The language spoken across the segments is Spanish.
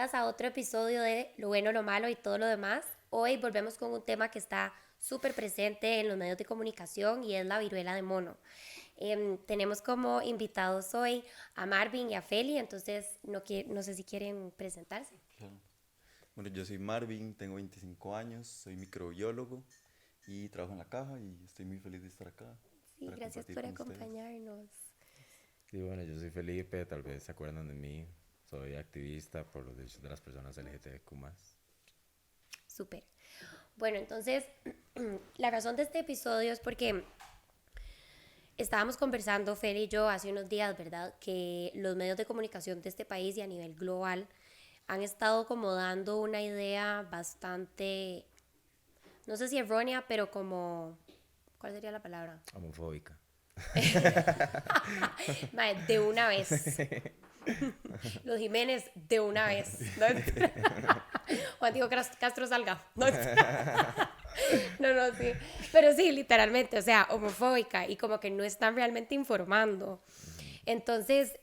bienvenidas a otro episodio de Lo bueno, lo malo y todo lo demás. Hoy volvemos con un tema que está súper presente en los medios de comunicación y es la viruela de mono. Tenemos como invitados hoy a Marvin y a Feli, entonces no sé si quieren presentarse. Claro. Bueno, yo soy Marvin, tengo 25 años, soy microbiólogo y trabajo en la caja y estoy muy feliz de estar acá Sí, para gracias compartir por con ustedes. acompañarnos. Sí, bueno, yo soy Felipe, tal vez se acuerdan de mí. Soy activista por los derechos de las personas LGTBQ+. Súper. Bueno, entonces la razón de este episodio es porque estábamos conversando, Feli y yo, hace unos días, ¿verdad? Que los medios de comunicación de este país y a nivel global han estado como dando una idea bastante, no sé si errónea, pero como, ¿cuál sería la palabra? Homofóbica. Mae, de una vez. Los Jiménez, de una vez. ¿No? Juan Diego Castro salga. No, no, no, sí. Pero sí, literalmente, o sea, homofóbica y como que no están realmente informando. Entonces,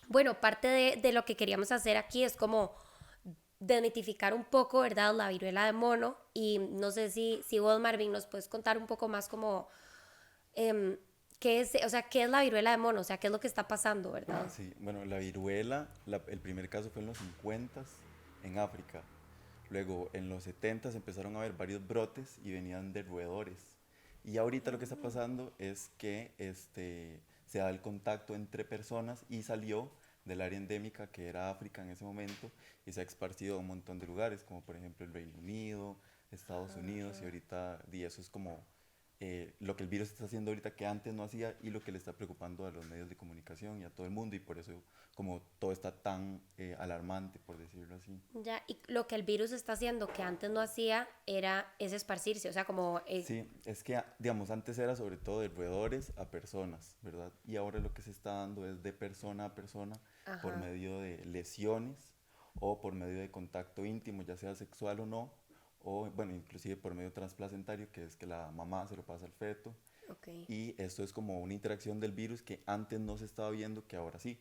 bueno, parte de lo que queríamos hacer aquí es como desmitificar un poco, ¿verdad? La viruela de mono. Y no sé si vos, Marvin, nos puedes contar un poco más como em, qué es, o sea, qué es la viruela de mono, o sea, qué es lo que está pasando, ¿verdad? Sí, bueno, la viruela, el primer caso fue en los 50 en África. Luego en los 70 empezaron a haber varios brotes y venían de roedores. Y ahorita lo que está pasando es que se da el contacto entre personas y salió del área endémica que era África en ese momento y se ha esparcido a un montón de lugares, como por ejemplo el Reino Unido, Estados Unidos, y ahorita y eso es como lo que el virus está haciendo ahorita que antes no hacía y lo que le está preocupando a los medios de comunicación y a todo el mundo y por eso como todo está tan alarmante, por decirlo así. Ya, y lo que el virus está haciendo que antes no hacía es esparcirse, o sea, como, Sí, es que, digamos, antes era sobre todo de roedores a personas, ¿verdad? Y ahora lo que se está dando es de persona a persona por ajá, medio de lesiones o por medio de contacto íntimo, ya sea sexual o no, o bueno, inclusive por medio transplacentario, que es que la mamá se lo pasa al feto. ok. Y esto es como una interacción del virus que antes no se estaba viendo, que ahora sí.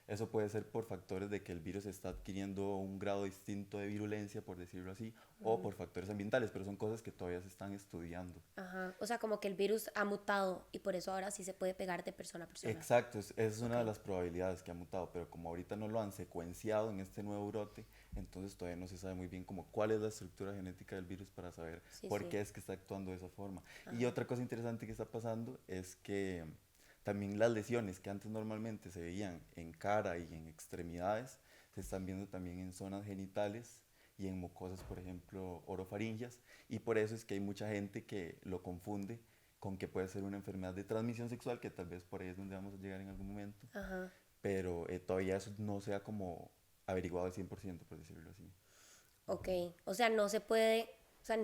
Eso puede ser por factores de que el virus está adquiriendo un grado distinto de virulencia, por decirlo así, o por factores ambientales, pero son cosas que todavía se están estudiando. Ajá, o sea, como que el virus ha mutado y por eso ahora sí se puede pegar de persona a persona. Exacto, esa es Ok, una de las probabilidades que ha mutado, pero como ahorita no lo han secuenciado en este nuevo brote, entonces todavía no se sabe muy bien como cuál es la estructura genética del virus para saber sí, por sí, qué es que está actuando de esa forma. Y ajá, otra cosa interesante que está pasando es que también las lesiones que antes normalmente se veían en cara y en extremidades, se están viendo también en zonas genitales y en mucosas, por ejemplo, orofaringias, y por eso es que hay mucha gente que lo confunde con que puede ser una enfermedad de transmisión sexual, que tal vez por ahí es donde vamos a llegar en algún momento, ajá. pero todavía eso no se ha como averiguado al 100%, por decirlo así. Ok, o sea, no se puede, o sea,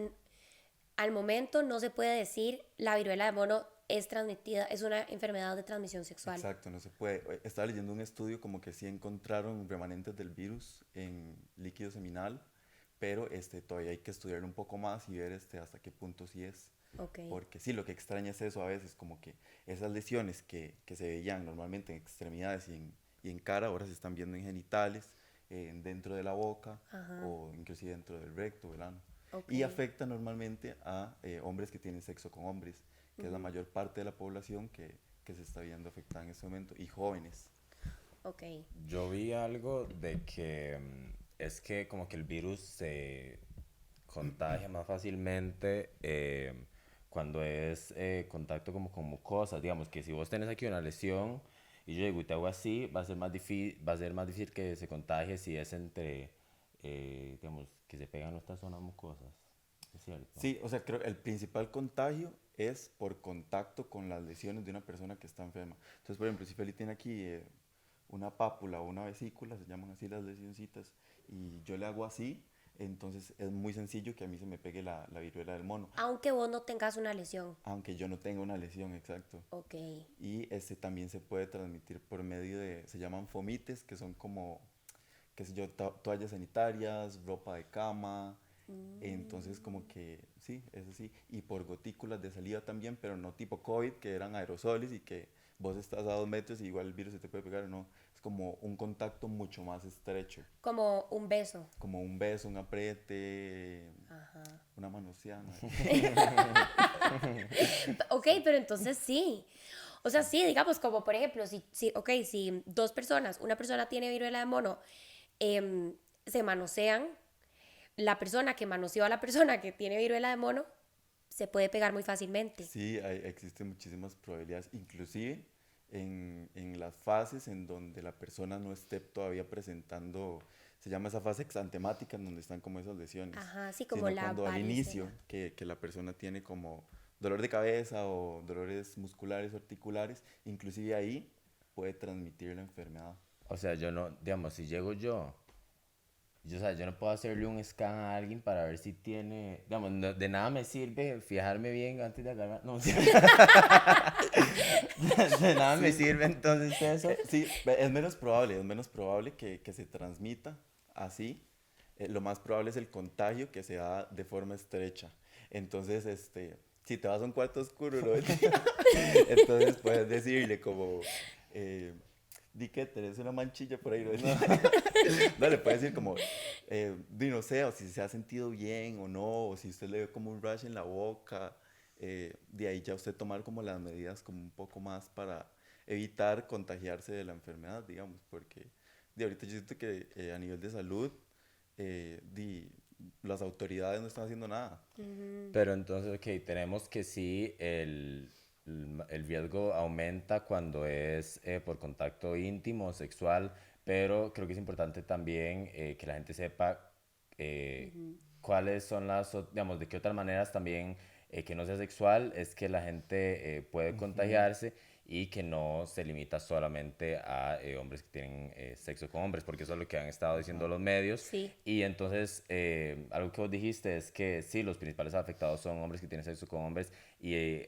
al momento no se puede decir la viruela de mono es transmitida, es una enfermedad de transmisión sexual. Exacto, no se puede. Estaba leyendo un estudio como que sí encontraron remanentes del virus en líquido seminal, pero todavía hay que estudiarlo un poco más y ver hasta qué punto sí es. Ok, Porque sí, lo que extraña es eso a veces, como que esas lesiones que se veían normalmente en extremidades y en cara, ahora se están viendo en genitales, dentro de la boca ajá, o inclusive dentro del recto, del ano. ok. Y afecta normalmente a hombres que tienen sexo con hombres, que es la mayor parte de la población que se está viendo afectada en este momento, y jóvenes. Ok. Yo vi algo de que es que como que el virus se contagia más fácilmente cuando es contacto como con mucosas. Digamos que si vos tenés aquí una lesión y yo llego y te hago así, va a ser más difícil que se contagie si es entre, digamos, que se pegan nuestras zonas mucosas. ¿Es cierto? Sí, o sea, creo que el principal contagio es por contacto con las lesiones de una persona que está enferma. Entonces, por ejemplo, si Feli tiene aquí una pápula o una vesícula, se llaman así las lesioncitas, y yo le hago así, entonces es muy sencillo que a mí se me pegue la viruela del mono, Aunque vos no tengas una lesión. aunque yo no tenga una lesión, exacto. Ok. Y también se puede transmitir por medio de, se llaman fomites, que son como, qué sé yo, toallas sanitarias, ropa de cama, entonces como que sí, es así. Y por gotículas de saliva también, pero no tipo COVID, que eran aerosoles y que vos estás a 2 metros y igual el virus se te puede pegar, no. Es como un contacto mucho más estrecho, Como un beso. como un beso, un apriete, Ajá. una manoseada. Ok, pero entonces sí. O sea, sí, digamos, como por ejemplo, si dos personas, una persona tiene viruela de mono, se manosean, la persona que manoseó a la persona que tiene viruela de mono se puede pegar muy fácilmente. Sí, existen muchísimas probabilidades, inclusive en las fases en donde la persona no esté todavía presentando, se llama esa fase exantemática, en donde están como esas lesiones, Ajá, sí, como sino la cuando al inicio, varicela. que la persona tiene como dolor de cabeza o dolores musculares o articulares, inclusive ahí puede transmitir la enfermedad. O sea, yo no, digamos, si llego yo, o sea, yo no puedo hacerle un scan a alguien para ver si tiene, digamos, de nada me sirve fijarme bien antes de agarrar, no, de nada me Sí, sirve entonces eso. sí, es menos probable que se transmita así. Lo más probable es el contagio que se da de forma estrecha. Entonces, si te vas a un cuarto oscuro, ¿no? Entonces puedes decirle como, di que tenés una manchilla por ahí, ¿no? No, le puedes decir como, no sé, o si se ha sentido bien o no, o si usted le ve como un rash en la boca, de ahí ya usted tomar como las medidas como un poco más para evitar contagiarse de la enfermedad, digamos, porque de ahorita yo siento que a nivel de salud, di, las autoridades no están haciendo nada. Pero entonces, ok, tenemos que sí, el riesgo aumenta cuando es por contacto íntimo, sexual, pero creo que es importante también que la gente sepa cuáles son digamos, de qué otras maneras también que no sea sexual es que la gente puede Ujú. contagiarse y que no se limita solamente a hombres que tienen sexo con hombres, porque eso es lo que han estado diciendo Ajá. los medios. Sí. Y entonces, algo que vos dijiste es que sí, los principales afectados son hombres que tienen sexo con hombres y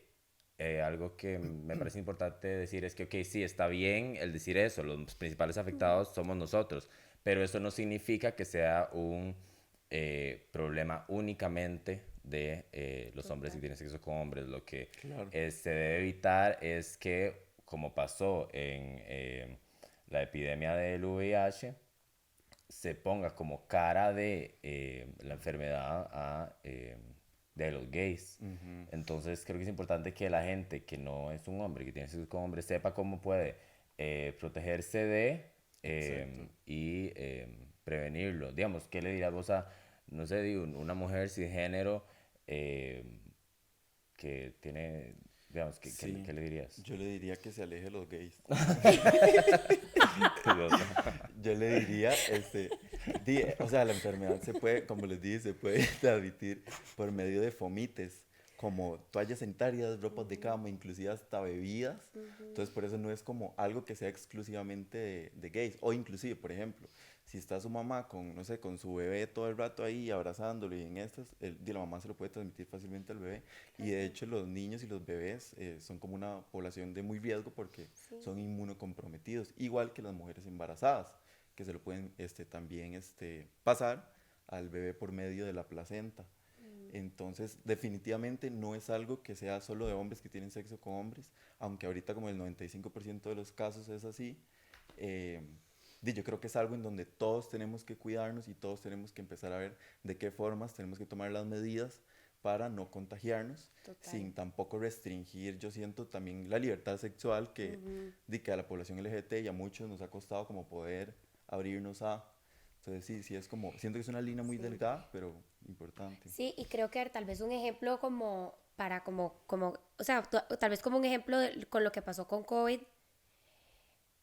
algo que me parece importante decir es que, ok, sí, está bien el decir eso, los principales afectados somos nosotros, pero eso no significa que sea un problema únicamente de los hombres que Total. tienen sexo con hombres. Lo que Claro. se debe evitar es que, como pasó en la epidemia del VIH, se ponga como cara de la enfermedad de los gays. Ujú. Entonces creo que es importante que la gente que no es un hombre, que tiene sexo con hombre, sepa cómo puede protegerse de Exacto. y prevenirlo. Digamos, ¿qué le dirías vos a, no sé, digo, una mujer cisgénero eh, que tiene, digamos, Sí, qué le dirías? yo le diría que se aleje de los gays. Qué idiota. Yo le diría, o sea, la enfermedad se puede, como les dije, se puede transmitir por medio de fomites, como toallas sanitarias, ropas de cama, inclusive hasta bebidas. Entonces, por eso no es como algo que sea exclusivamente de gays. O inclusive, por ejemplo, si está su mamá con, no sé, con su bebé todo el rato ahí abrazándolo y en estas, la mamá se lo puede transmitir fácilmente al bebé. Y de hecho, los niños y los bebés son como una población de muy riesgo porque Sí. son inmunocomprometidos, igual que las mujeres embarazadas, que se lo pueden también pasar al bebé por medio de la placenta. Entonces, definitivamente no es algo que sea solo de hombres que tienen sexo con hombres, aunque ahorita como el 95% de los casos es así. eh, yo creo que es algo en donde todos tenemos que cuidarnos y todos tenemos que empezar a ver de qué formas tenemos que tomar las medidas para no contagiarnos, Total. sin tampoco restringir, yo siento también la libertad sexual que a la población LGBT y a muchos nos ha costado como poder abrirnos a. Entonces sí, sí es como, siento que es una línea muy Sí. delgada, pero importante. Sí, y creo que tal vez un ejemplo como para o sea, tal vez como un ejemplo con lo que pasó con COVID,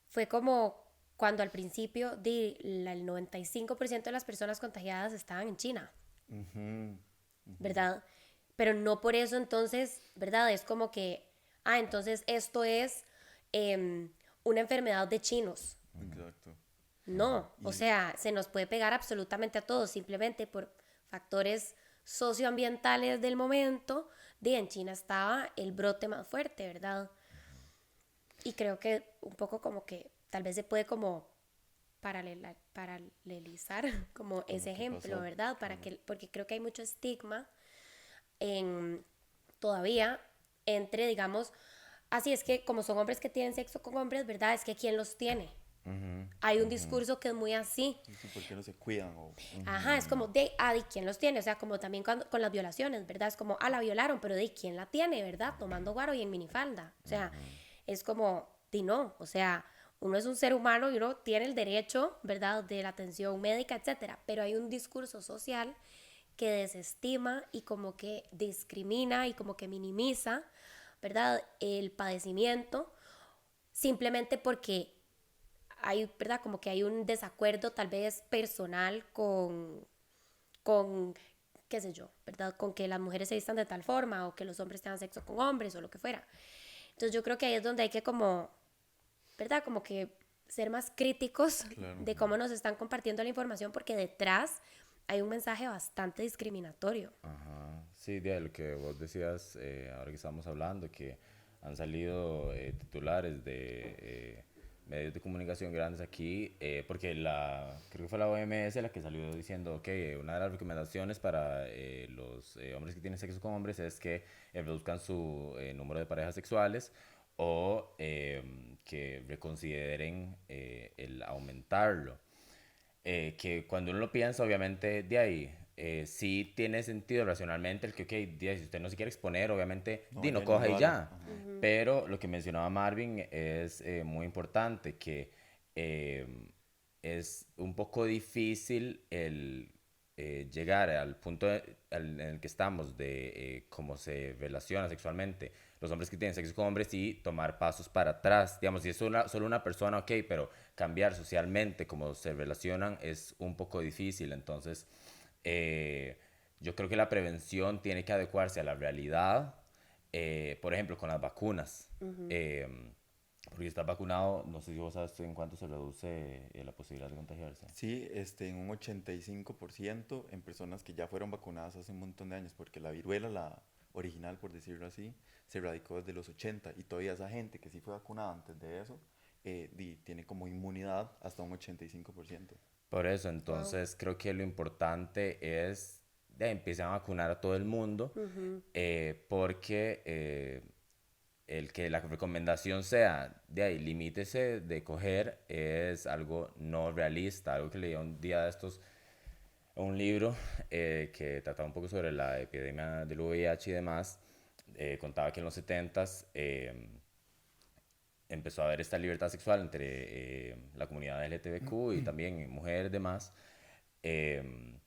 fue como cuando al principio el 95% de las personas contagiadas estaban en China, Ujú, ujú, ¿verdad? Pero no por eso entonces, ¿verdad? Es como que, entonces esto es em, una enfermedad de chinos. exacto. No, o Y sea, se nos puede pegar absolutamente a todos, simplemente por factores socioambientales del momento. En China estaba el brote más fuerte, ¿verdad? Y creo que un poco como que tal vez se puede como paralelizar como con lo ese que ejemplo, pasó, ¿verdad? claro. Porque creo que hay mucho estigma en, todavía entre, digamos, así es que como son hombres que tienen sexo con hombres, ¿verdad? Es que ¿quién los tiene? Hay un discurso que es muy así. Sí, ¿por qué no se cuidan? Ajá, es como, ¿quién los tiene? O sea, como también con las violaciones, ¿verdad? Es como, la violaron, pero ¿quién la tiene, verdad? Tomando guaro y en minifalda. O sea, es como, no, o sea, uno es un ser humano y uno tiene el derecho, ¿verdad?, de la atención médica, etcétera. Pero hay un discurso social que desestima y como que discrimina y como que minimiza, ¿verdad?, el padecimiento simplemente porque hay, ¿verdad?, como que hay un desacuerdo tal vez personal con, qué sé yo, ¿verdad?, con que las mujeres se vistan de tal forma o que los hombres tengan sexo con hombres o lo que fuera. Entonces yo creo que ahí es donde hay que como, ¿verdad?, como que ser más críticos Claro. de cómo nos están compartiendo la información, porque detrás hay un mensaje bastante discriminatorio. Ajá. Sí, de lo que vos decías, ahora que estamos hablando, que han salido titulares de medios de comunicación grandes aquí, porque creo que fue la OMS la que salió diciendo que una de las recomendaciones para los hombres que tienen sexo con hombres es que reduzcan su número de parejas sexuales o que reconsideren el aumentarlo. Que cuando uno lo piensa, obviamente, de ahí, sí tiene sentido racionalmente el que, ok, si usted no se quiere exponer, obviamente, No, no no coja lo y haga. ya. Pero lo que mencionaba Marvin es muy importante, que eh, es un poco difícil el llegar al punto en el que estamos de cómo se relaciona sexualmente los hombres que tienen sexo con hombres y tomar pasos para atrás. Digamos, si es solo una persona, ok, pero cambiar socialmente cómo se relacionan es un poco difícil. Entonces, yo creo que la prevención tiene que adecuarse a la realidad, por ejemplo, con las vacunas. Porque si estás vacunado, no sé si vos sabes en cuánto se reduce la posibilidad de contagiarse. Sí, en un 85% en personas que ya fueron vacunadas hace un montón de años, porque la viruela, la original, por decirlo así, se erradicó desde los 80 y todavía esa gente que sí fue vacunada antes de eso, tiene como inmunidad hasta un 85%. Por eso, Wow. entonces, creo que lo importante es empiezan a vacunar a todo el mundo, porque el que la recomendación sea de ahí, limítese de coger, es algo no realista, algo que leí un día de estos, un libro que trataba un poco sobre la epidemia del VIH y demás. Contaba que en los 70s empezó a haber esta libertad sexual entre la comunidad LGTBQ y también mujeres y demás, eh,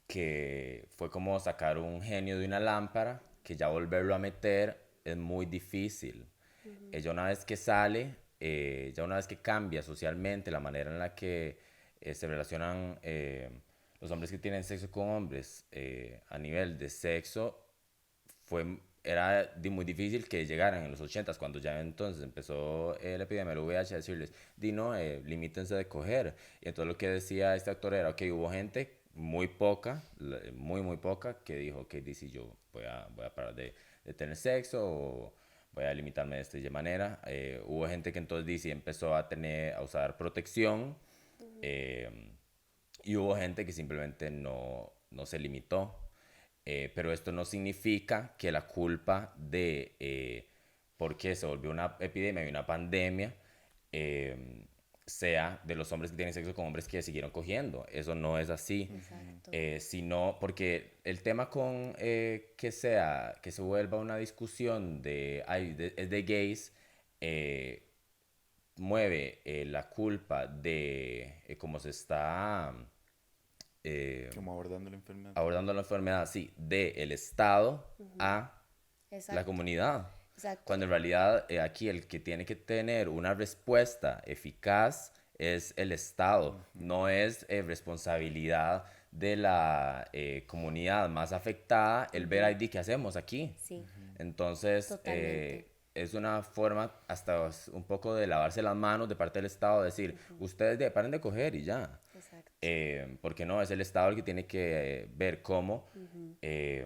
que fue como sacar un genio de una lámpara, que ya volverlo a meter es muy difícil. Ya una vez que sale, ya una vez que cambia socialmente la manera en la que se relacionan los hombres que tienen sexo con hombres a nivel de sexo, era muy difícil que llegaran en los 80s, cuando ya entonces empezó la epidemia del VIH, a decirles, no, limítense de coger. Y entonces lo que decía este actor era, ok, hubo gente muy poca, muy poca, que dijo, ok, dice, yo voy a parar de tener sexo o voy a limitarme de esta manera. Hubo gente que entonces dice, empezó a usar protección, y hubo gente que simplemente no se limitó. Pero esto no significa que la culpa de por qué se volvió una epidemia y una pandemia sea de los hombres que tienen sexo con hombres que siguieron cogiendo. Eso no es así. Exacto. Sino porque el tema con que se vuelva una discusión es de gays, mueve la culpa de cómo se está eh, Como abordando la enfermedad. abordando la enfermedad así del Estado a la Exacto. comunidad. Exacto. Cuando en realidad aquí el que tiene que tener una respuesta eficaz es el Estado, no es responsabilidad de la comunidad más afectada el ver ID qué hacemos aquí. Sí, Entonces, totalmente. es una forma hasta un poco de lavarse las manos de parte del Estado, decir, ustedes paren de coger y ya. Exacto. Porque no, es el Estado el que tiene que ver cómo eh,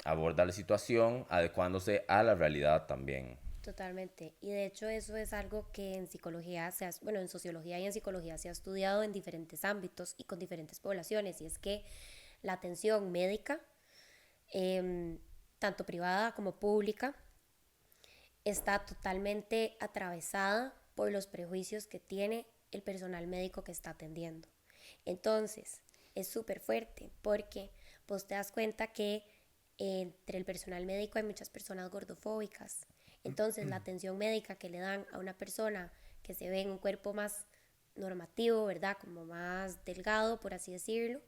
aborda la situación, adecuándose a la realidad también. Totalmente. Y de hecho eso es algo que en psicología bueno, en sociología y en psicología se ha estudiado en diferentes ámbitos y con diferentes poblaciones. Y es que la atención médica, tanto privada como pública, está totalmente atravesada por los prejuicios que tiene el personal médico que está atendiendo. Entonces, es súper fuerte porque vos te das cuenta que entre el personal médico hay muchas personas gordofóbicas. Entonces, la atención médica que le dan a una persona que se ve en un cuerpo más normativo, ¿verdad? Como más delgado, por así decirlo,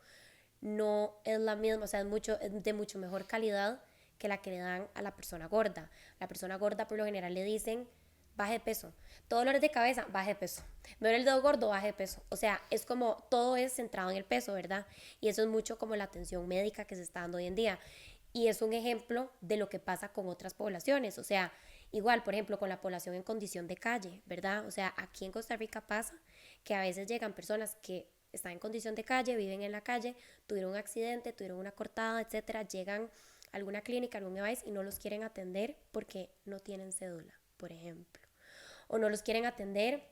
no es la misma, o sea, es de mucho mejor calidad que la que le dan a la persona gorda. La persona gorda por lo general le dicen, baje de peso. Todo dolores de cabeza, baje de peso. Me duele el dedo gordo, baje de peso. O sea, es como todo es centrado en el peso, ¿verdad? Y eso es mucho como la atención médica que se está dando hoy en día. Y es un ejemplo de lo que pasa con otras poblaciones. O sea, igual, por ejemplo, con la población en condición de calle, ¿verdad? O sea, aquí en Costa Rica pasa que a veces llegan personas que están en condición de calle, viven en la calle, tuvieron un accidente, tuvieron una cortada, etcétera, llegan a alguna clínica, algún EVAIS y no los quieren atender porque no tienen cédula, por ejemplo. O no los quieren atender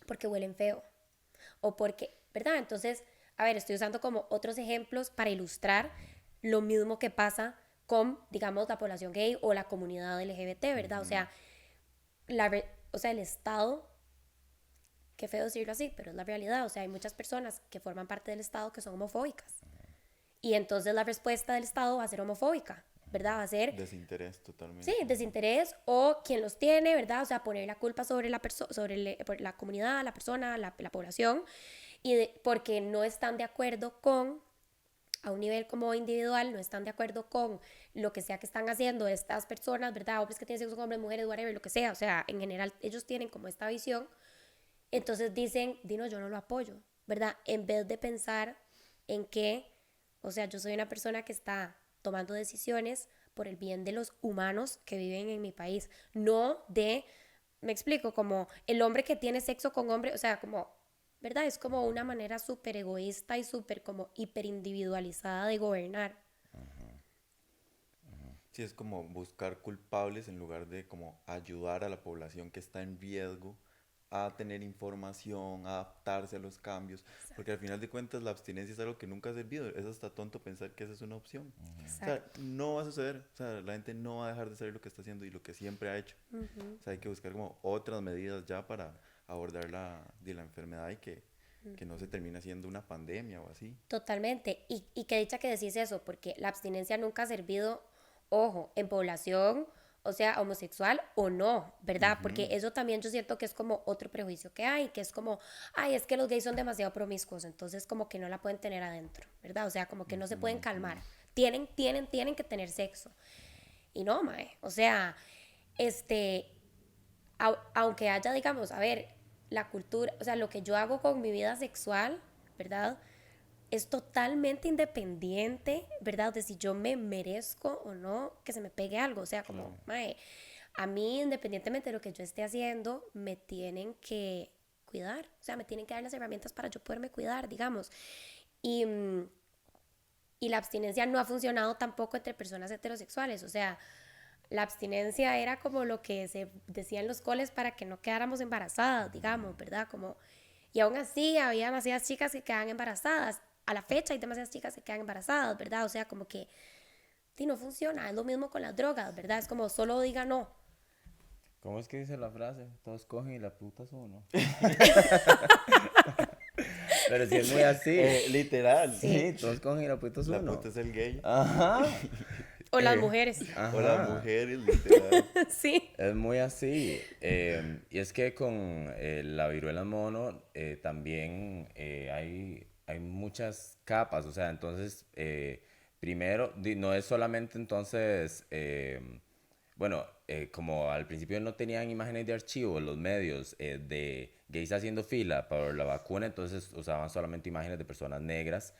porque huelen feo. O porque, ¿verdad? Entonces, a ver, estoy usando como otros ejemplos para ilustrar lo mismo que pasa con, digamos, la población gay o la comunidad LGBT, ¿verdad? O sea, el Estado, qué feo decirlo así, pero es la realidad. O sea, hay muchas personas que forman parte del Estado que son homofóbicas. Y entonces la respuesta del Estado va a ser homofóbica, ¿verdad? Va a ser... Desinterés totalmente. Sí, desinterés o quien los tiene, ¿verdad? O sea, poner la culpa sobre la comunidad, la persona, la población, porque no están de acuerdo con, a un nivel como individual, no están de acuerdo con lo que sea que están haciendo estas personas, ¿verdad? Hombres que tienen sexo con hombres, mujeres, whatever, lo que sea. O sea, en general ellos tienen como esta visión. Entonces dicen, Dino, yo no lo apoyo, ¿verdad? En vez de pensar en que, o sea, yo soy una persona que está tomando decisiones por el bien de los humanos que viven en mi país, no de, me explico, como el hombre que tiene sexo con hombre, o sea, como, ¿verdad? Es como una manera súper egoísta y súper como hiperindividualizada de gobernar. Sí, es como buscar culpables en lugar de como ayudar a la población que está en riesgo a tener información, a adaptarse a los cambios, porque al final de cuentas la abstinencia es algo que nunca ha servido, es hasta tonto pensar que esa es una opción. O sea, no va a suceder, o sea, la gente no va a dejar de hacer lo que está haciendo y lo que siempre ha hecho. O sea, hay que buscar como otras medidas ya para abordar la enfermedad y que no se termine siendo una pandemia o así. Totalmente. Y qué dicha que decís eso, porque la abstinencia nunca ha servido, ojo, en población, o sea, homosexual o no, ¿verdad? Porque eso también yo siento que es como otro prejuicio que hay, que es como, ay, es que los gays son demasiado promiscuos, entonces como que no la pueden tener adentro, ¿verdad? O sea, como que no se pueden calmar. Tienen que tener sexo. Y no, mae, o sea, aunque haya, digamos, a ver, la cultura, o sea, lo que yo hago con mi vida sexual, ¿verdad? Es totalmente independiente, ¿verdad? De si yo me merezco o no que se me pegue algo. O sea, como, mae, a mí, independientemente de lo que yo esté haciendo, me tienen que cuidar. O sea, me tienen que dar las herramientas para yo poderme cuidar, digamos. Y, y la abstinencia no ha funcionado tampoco entre personas heterosexuales. O sea, la abstinencia era como lo que se decía en los coles para que no quedáramos embarazadas, digamos, ¿verdad? Como, y aún así había demasiadas chicas que quedaban embarazadas. A la fecha hay demasiadas chicas que quedan embarazadas, ¿verdad? O sea, como que sí, no funciona. Es lo mismo con las drogas, ¿verdad? Es como solo diga no. ¿Cómo es que dice la frase? Todos cogen y la puta es uno. Pero sí es muy así. Literal. Sí, todos cogen y la puta es La uno. puta es el gay. Ajá. O las mujeres. O las mujeres, literal. Sí. Es muy así. Y es que con la viruela mono también hay muchas capas. O sea, entonces, primero, no es solamente entonces, bueno, como al principio no tenían imágenes de archivo los medios de gays haciendo fila para la vacuna, entonces usaban solamente imágenes de personas negras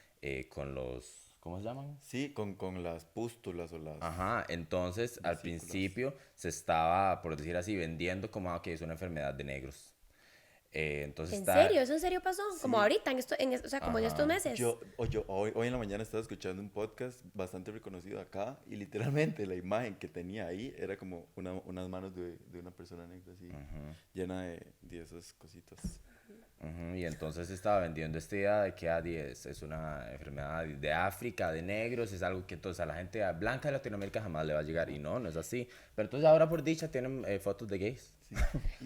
con los... ¿Cómo se llaman? Sí, con las pústulas o las... Ajá, entonces al vesículas. principio se estaba, por decir así, vendiendo como que es una enfermedad de negros. Entonces ¿En está... serio? ¿Eso en serio pasó? Como ahorita, o sea, como en estos Ajá. meses. Yo hoy en la mañana estaba escuchando un podcast bastante reconocido acá y literalmente la imagen que tenía ahí era como unas manos de una persona negra así, llena de esas cositas. Ujú, y entonces estaba vendiendo esta idea de que ADI es una enfermedad de África, de negros, es algo que entonces a la gente blanca de Latinoamérica jamás le va a llegar. Y no, no es así. Pero entonces ahora por dicha tienen fotos de gays.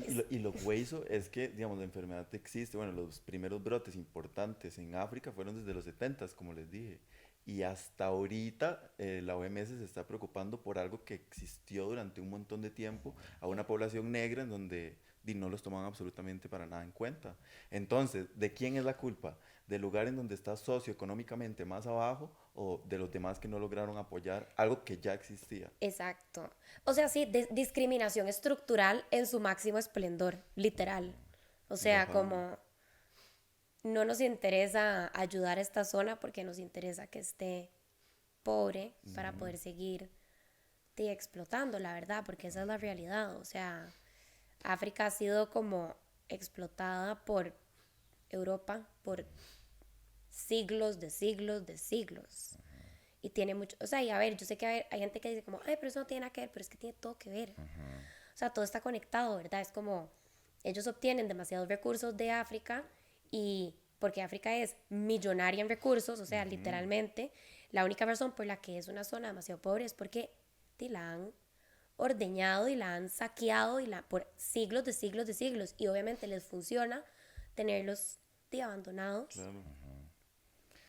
Sí. Y lo hueso es que, digamos, la enfermedad existe. Bueno, los primeros brotes importantes en África fueron desde los 70, como les dije. Y hasta ahorita la OMS se está preocupando por algo que existió durante un montón de tiempo a una población negra en donde no los toman absolutamente para nada en cuenta. Entonces, ¿de quién es la culpa? ¿Del lugar en donde está socioeconómicamente más abajo o de los demás que no lograron apoyar algo que ya existía? Exacto. O sea, sí, discriminación estructural en su máximo esplendor, literal. O sea, Rajado. como no nos interesa ayudar a esta zona porque nos interesa que esté pobre para poder seguir explotando, la verdad, porque esa es la realidad. O sea, África ha sido como explotada por Europa por siglos de siglos de siglos. Y tiene mucho, o sea, y a ver, yo sé que hay gente que dice como, ay, pero eso no tiene nada que ver, pero es que tiene todo que ver. O sea, todo está conectado, ¿verdad? Es como, ellos obtienen demasiados recursos de África y porque África es millonaria en recursos, o sea, literalmente, la única razón por la que es una zona demasiado pobre es porque la han ordeñado y la han saqueado por siglos de siglos de siglos. Y obviamente les funciona tenerlos abandonados. Claro.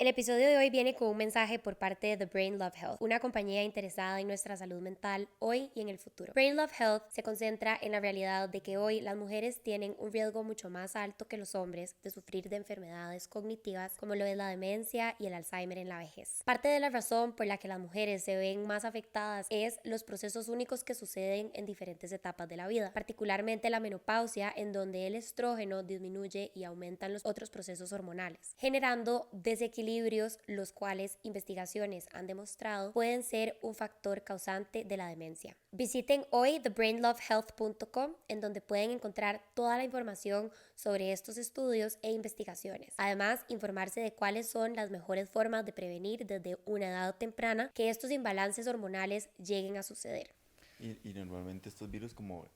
El episodio de hoy viene con un mensaje por parte de The Brain Love Health, una compañía interesada en nuestra salud mental hoy y en el futuro. Brain Love Health se concentra en la realidad de que hoy las mujeres tienen un riesgo mucho más alto que los hombres de sufrir de enfermedades cognitivas como lo es la demencia y el Alzheimer en la vejez. Parte de la razón por la que las mujeres se ven más afectadas es los procesos únicos que suceden en diferentes etapas de la vida, particularmente la menopausia, en donde el estrógeno disminuye y aumentan los otros procesos hormonales, generando desequilibrios, los cuales investigaciones han demostrado pueden ser un factor causante de la demencia. Visiten hoy thebrainlovehealth.com, en donde pueden encontrar toda la información sobre estos estudios e investigaciones. Además, informarse de cuáles son las mejores formas de prevenir desde una edad temprana que estos imbalances hormonales lleguen a suceder. Y normalmente estos virus como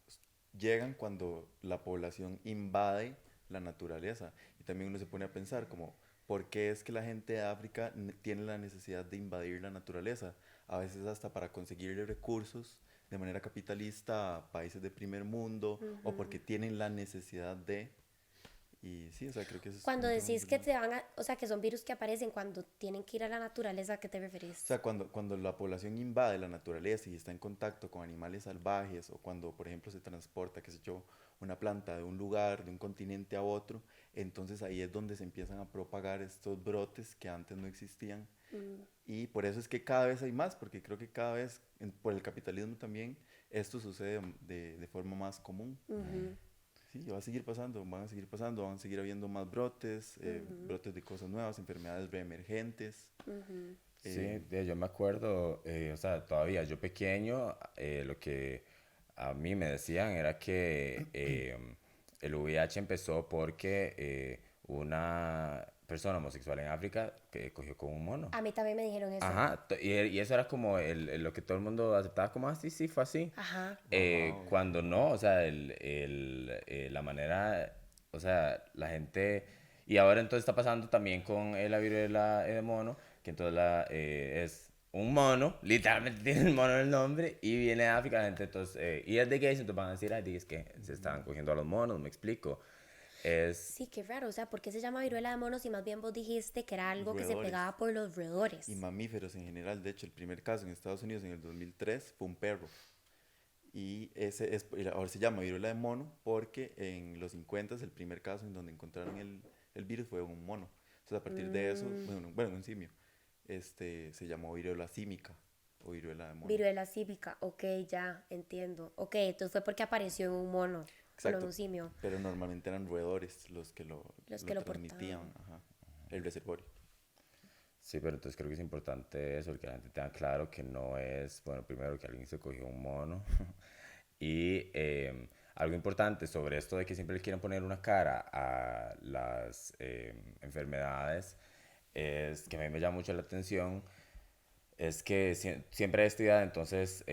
llegan cuando la población invade la naturaleza. Y también uno se pone a pensar como, ¿por qué es que la gente de África tiene la necesidad de invadir la naturaleza? A veces hasta para conseguirle recursos de manera capitalista a países de primer mundo o porque tienen la necesidad de... Y sí, o sea, creo que eso es Cuando un tema muy decís que importante. o sea, que son virus que aparecen cuando tienen que ir a la naturaleza, ¿a qué te referís? O sea, cuando la población invade la naturaleza y está en contacto con animales salvajes, o cuando, por ejemplo, se transporta, qué sé yo, una planta de un lugar, de un continente a otro, entonces ahí es donde se empiezan a propagar estos brotes que antes no existían. Y por eso es que cada vez hay más, porque creo que cada vez, por el capitalismo también, esto sucede de forma más común. Sí, va a seguir pasando, van a seguir pasando, van a seguir habiendo más brotes, brotes de cosas nuevas, enfermedades reemergentes. Sí, yo me acuerdo, o sea, todavía yo pequeño, lo que a mí me decían era que el VIH empezó porque una persona homosexual en África que cogió con un mono. A mí también me dijeron eso. Ajá, y eso era como lo que todo el mundo aceptaba como, sí, sí, fue así. Ajá. Wow. Cuando no, o sea, la manera, o sea, la gente... Y ahora entonces está pasando también con la viruela de mono, que entonces es un mono, literalmente tiene el mono en el nombre, y viene de África, la gente entonces... y es de gays, entonces van a decir, ay, es que se están cogiendo a los monos, me explico. Es... Sí, qué raro. O sea, ¿por qué se llama viruela de monos y más bien vos dijiste que era algo que se Roedores. pegaba por los roedores? Y mamíferos en general. De hecho, el primer caso en Estados Unidos en el 2003 fue un perro. Y ahora se llama viruela de mono porque en los 50 el primer caso en donde encontraron el virus fue un mono. Entonces, a partir de eso, bueno, un simio, se llamó viruela símica o viruela de mono. Viruela cívica, ok, ya, entiendo. Ok, entonces fue porque apareció en un mono, bueno, en Exacto. un simio, Pero normalmente eran roedores los que lo los que lo transmitían. portaban. Ajá, el reservorio. Sí, pero entonces creo que es importante eso, que la gente tenga claro que no es, bueno, primero que alguien se cogió un mono y algo importante sobre esto de que siempre le quieren poner una cara a las enfermedades es que a mí me llama mucho la atención, es que siempre hay esta idea de entonces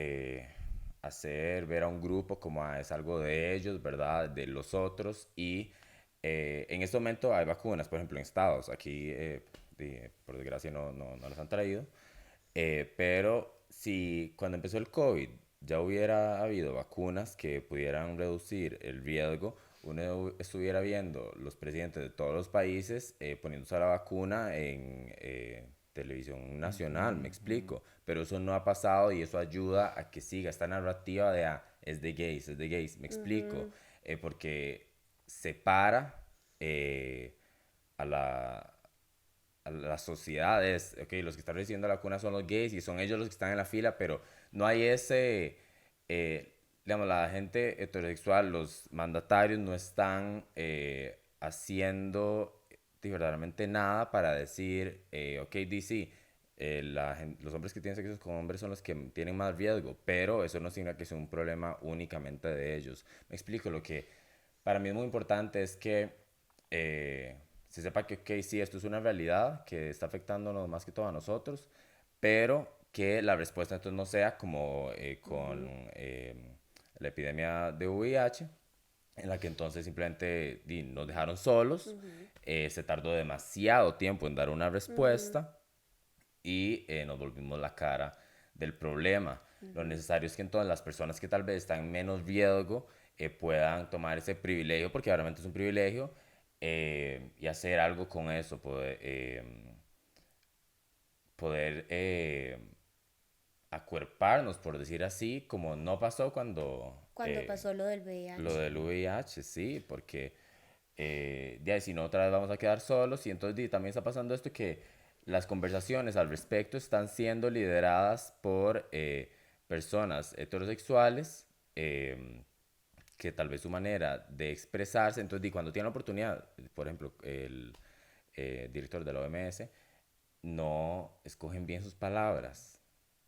hacer ver a un grupo como es algo de ellos, ¿verdad? De los otros y En este momento hay vacunas, por ejemplo, en Estados. Aquí, por desgracia, no las han traído. Pero si cuando empezó el COVID ya hubiera habido vacunas que pudieran reducir el riesgo, uno estuviera viendo los presidentes de todos los países poniéndose la vacuna en televisión nacional, me explico. Pero eso no ha pasado y eso ayuda a que siga esta narrativa de, es de gays, me explico. Porque separa a las sociedades, ok, los que están recibiendo la vacuna son los gays y son ellos los que están en la fila, pero no hay ese, digamos, la gente heterosexual, los mandatarios no están haciendo verdaderamente nada para decir, ok, DC, los hombres que tienen sexo con hombres son los que tienen más riesgo, pero eso no significa que sea un problema únicamente de ellos. Me explico, lo que para mí es muy importante es que se sepa que, ok, sí, esto es una realidad que está afectándonos más que todo a nosotros, pero que la respuesta entonces no sea como con la epidemia de VIH, en la que entonces simplemente nos dejaron solos, se tardó demasiado tiempo en dar una respuesta y nos volvimos la cara del problema. Lo necesario es que entonces las personas que tal vez están en menos riesgo puedan tomar ese privilegio, porque realmente es un privilegio, y hacer algo con eso, poder acuerparnos, por decir así, como no pasó Cuando pasó lo del lo VIH. del VIH, sí, porque ya, si no, otra vez vamos a quedar solos. Y entonces también está pasando esto que las conversaciones al respecto están siendo lideradas por personas heterosexuales que tal vez su manera de expresarse, entonces cuando tienen la oportunidad, por ejemplo, el director de la OMS, no escogen bien sus palabras.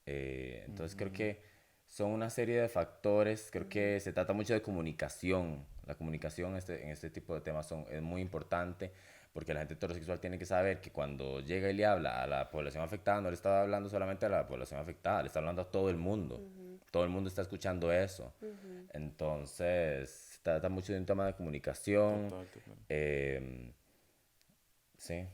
Entonces creo que son una serie de factores, creo que se trata mucho de comunicación. La comunicación en este tipo de temas es muy importante porque la gente heterosexual tiene que saber que cuando llega y le habla a la población afectada, no le está hablando solamente a la población afectada, le está hablando a todo el mundo. Todo el mundo está escuchando eso. Entonces, se trata mucho de un tema de comunicación. Total, total. eh, sí.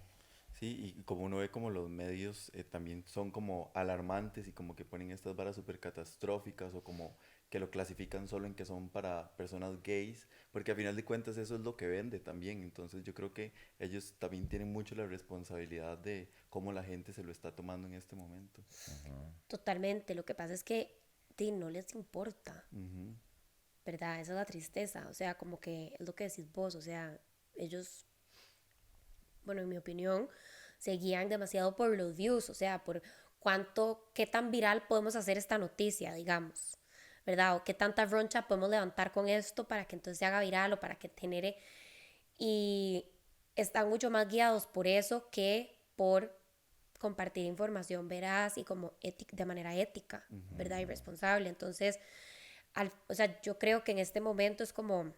Sí, y como uno ve como los medios también son como alarmantes y como que ponen estas varas súper catastróficas o como que lo clasifican solo en que son para personas gays, porque al final de cuentas eso es lo que vende también. Entonces yo creo que ellos también tienen mucho la responsabilidad de cómo la gente se lo está tomando en este momento. Totalmente. Lo que pasa es que no les importa, Ujú. ¿verdad? Esa es la tristeza. O sea, como que es lo que decís vos. O sea, ellos, bueno, en mi opinión, se guían demasiado por los views. O sea, por qué tan viral podemos hacer esta noticia, digamos. ¿Verdad? O qué tanta roncha podemos levantar con esto para que entonces se haga viral o para que genere. Y están mucho más guiados por eso que por compartir información veraz y como de manera ética, ¿verdad? Y responsable. Entonces, o sea, yo creo que en este momento es como,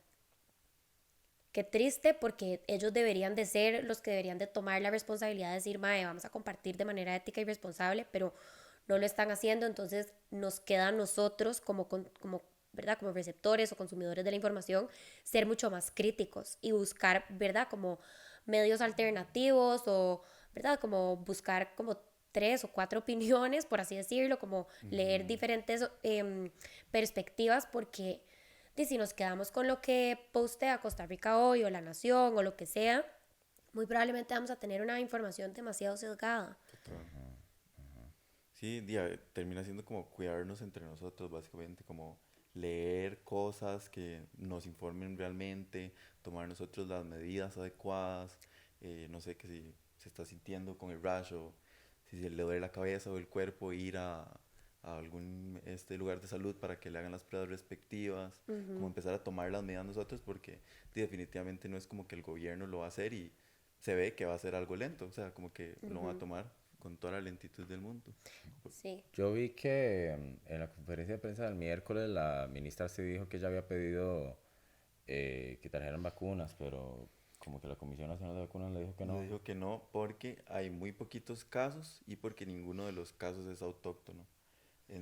qué triste porque ellos deberían de ser los que deberían de tomar la responsabilidad de decir, mae, vamos a compartir de manera ética y responsable, pero no lo están haciendo, entonces nos queda a nosotros como ¿verdad? Como receptores o consumidores de la información, ser mucho más críticos y buscar, ¿verdad? Como medios alternativos o, ¿verdad? Como buscar como 3 o 4 opiniones, por así decirlo, como leer diferentes perspectivas, porque si nos quedamos con lo que postea Costa Rica Hoy o La Nación o lo que sea, muy probablemente vamos a tener una información demasiado sesgada. Total. Sí, termina siendo como cuidarnos entre nosotros, básicamente, como leer cosas que nos informen realmente, tomar nosotros las medidas adecuadas, no sé, que si se está sintiendo con el rash o si se le duele la cabeza o el cuerpo, ir a algún lugar de salud para que le hagan las pruebas respectivas, como empezar a tomar las medidas nosotros, porque definitivamente no es como que el gobierno lo va a hacer y se ve que va a ser algo lento, o sea, como que lo va a tomar con toda la lentitud del mundo. Sí. Yo vi que en la conferencia de prensa del miércoles la ministra se dijo que ya había pedido que trajeran vacunas, pero como que la Comisión Nacional de Vacunas le dijo que Le no. dijo que no porque hay muy poquitos casos y porque ninguno de los casos es autóctono.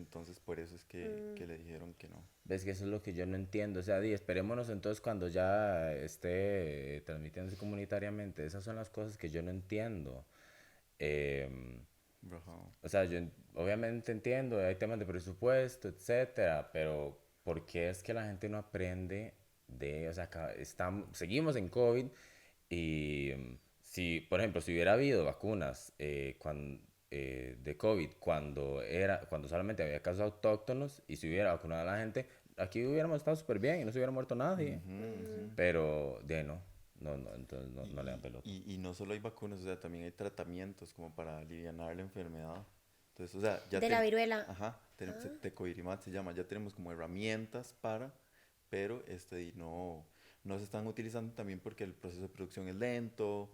entonces por eso es que le dijeron que no. Ves que eso es lo que yo no entiendo. O sea, esperémonos entonces cuando ya esté transmitiéndose comunitariamente. Esas son las cosas que yo no entiendo. Em, Rajado. o sea, yo obviamente entiendo, hay temas de presupuesto, etcétera, pero ¿por qué es que la gente no aprende de, o sea, seguimos en COVID y si, por ejemplo, si hubiera habido vacunas de COVID cuando solamente había casos autóctonos y se hubiera vacunado a la gente, aquí hubiéramos estado súper bien y no se hubiera muerto nadie. Pero no, entonces no le dan pelota. Y no solo hay vacunas, o sea, también hay tratamientos como para aliviar la enfermedad. Entonces, o sea, De la viruela. Ajá, Tecovirimat se llama, ya tenemos como herramientas para, pero y no se están utilizando también porque el proceso de producción es lento,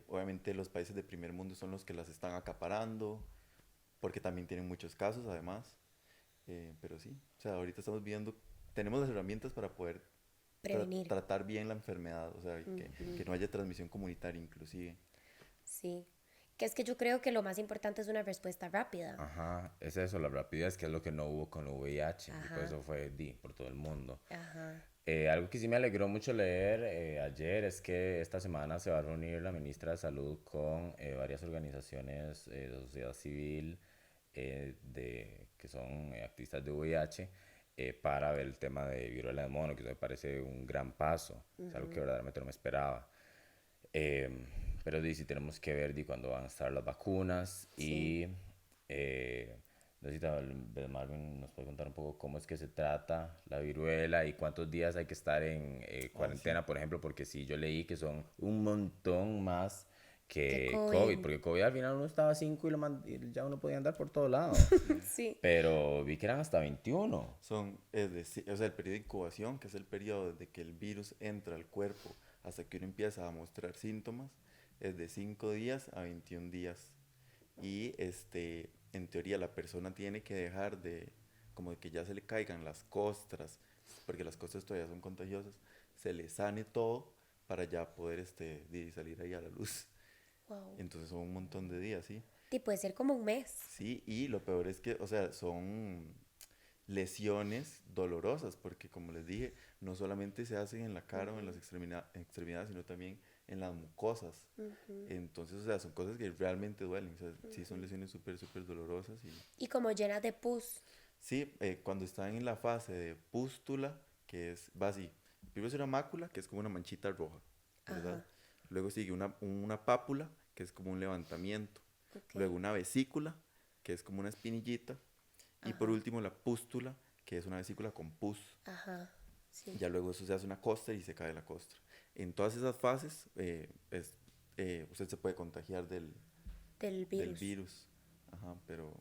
obviamente los países de primer mundo son los que las están acaparando, porque también tienen muchos casos además, pero sí, o sea, ahorita estamos viendo, tenemos las herramientas para poder Prevenir. tratar bien la enfermedad, o sea, que no haya transmisión comunitaria inclusive. Sí. Que es que yo creo que lo más importante es una respuesta rápida. Ajá, es eso, la rapidez, que es lo que no hubo con el VIH, y por Ajá. eso fue por todo el mundo. Ajá. Algo que sí me alegró mucho leer ayer es que esta semana se va a reunir la ministra de Salud con varias organizaciones de sociedad civil que son activistas de VIH para ver el tema de viruela de mono, que eso me parece un gran paso, es algo que verdaderamente no me esperaba. Eh, pero sí tenemos que ver cuándo van a estar las vacunas y no sé si tal vez Marvin nos puede contar un poco cómo es que se trata la viruela y cuántos días hay que estar en cuarentena, por ejemplo, porque sí, yo leí que son un montón más que COVID, porque COVID al final uno estaba 5 y ya uno podía andar por todo lado. Sí. Pero vi que eran hasta 21. Es decir, o sea, el periodo de incubación, que es el periodo desde que el virus entra al cuerpo hasta que uno empieza a mostrar síntomas, es de 5 días a 21 días. Y en teoría la persona tiene que dejar como de que ya se le caigan las costras, porque las costras todavía son contagiosas, se le sane todo para ya poder salir ahí a la luz. Wow. Entonces son un montón de días, ¿sí? Y puede ser como un mes. Sí, y lo peor es que, o sea, son lesiones dolorosas, porque como les dije, no solamente se hacen en la cara o en las extremidades, sino también en las mucosas. Entonces, o sea, son cosas que realmente duelen, o sea, sí son lesiones súper, súper dolorosas. Y como llenas de pus. Sí, cuando están en la fase de pústula, que va así, primero es una mácula, que es como una manchita roja, ¿verdad? Ajá. Luego sigue una pápula, que es como un levantamiento. Okay. Luego una vesícula, que es como una espinillita. Y por último la pústula, que es una vesícula con pus. Ajá. Sí. Ya luego eso se hace una costra y se cae la costra. En todas esas fases, usted se puede contagiar del virus. Ajá, pero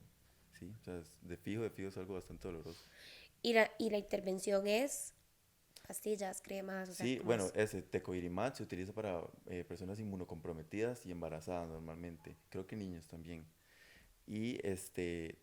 sí, o sea, de fijo es algo bastante doloroso. Y la intervención es pastillas, cremas, o sea, Sí, ¿cómo bueno, es? ese tecovirimat se utiliza para personas inmunocomprometidas y embarazadas normalmente. Creo que niños también. Y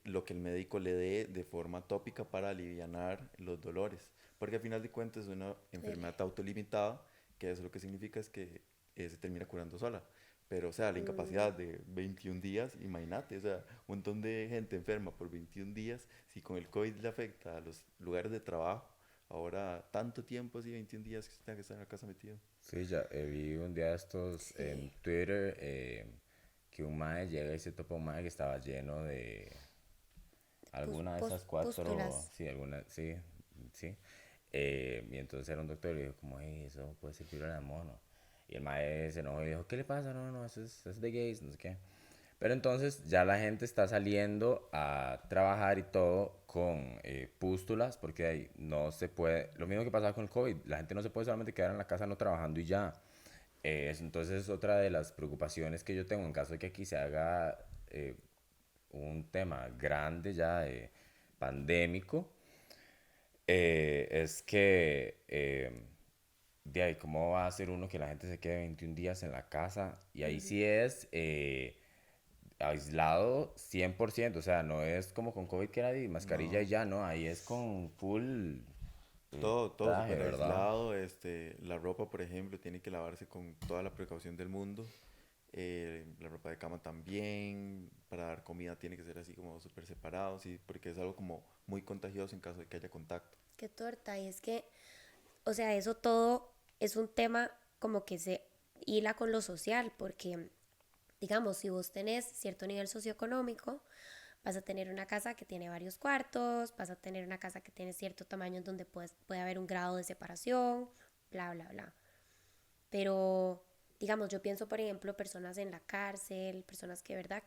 lo que el médico le dé de forma tópica para alivianar los dolores. Porque al final de cuentas es una enfermedad autolimitada, que eso lo que significa es que se termina curando sola. Pero, o sea, la incapacidad de 21 días, imagínate, o sea, un montón de gente enferma por 21 días, si con el COVID le afecta a los lugares de trabajo, ahora tanto tiempo, así 21 días que usted tenga que estar en la casa metido. Sí, ya vi un día de estos en Twitter que un mae llega y se topa un mae que estaba lleno de alguna de esas cuatro, pústulas. sí, sí. Y entonces era un doctor y le dijo como, hey, eso puede ser viruela de mono. Y el mae se enojó y dijo, ¿qué le pasa? No, eso es de gays, no sé qué. Pero entonces ya la gente está saliendo a trabajar y todo con pústulas porque ahí no se puede, lo mismo que pasaba con el COVID, la gente no se puede solamente quedar en la casa no trabajando y ya. Entonces es otra de las preocupaciones que yo tengo en caso de que aquí se haga un tema grande ya pandémico, es que de ahí, ¿cómo va a ser uno que la gente se quede 21 días en la casa? Y ahí sí es aislado 100%, o sea, no es como con COVID que era de mascarilla No. y ya, no, ahí es con full Todo traje, súper ¿verdad? aislado, la ropa, por ejemplo, tiene que lavarse con toda la precaución del mundo. la ropa de cama también, para dar comida tiene que ser así como súper separado, sí, porque es algo como muy contagioso en caso de que haya contacto. Qué torta, y es que, o sea, eso todo es un tema como que se hila con lo social, porque, digamos, si vos tenés cierto nivel socioeconómico, vas a tener una casa que tiene varios cuartos, vas a tener una casa que tiene cierto tamaño en donde puede haber un grado de separación, bla, bla, bla. Pero, digamos, yo pienso, por ejemplo, personas en la cárcel, personas que, ¿verdad?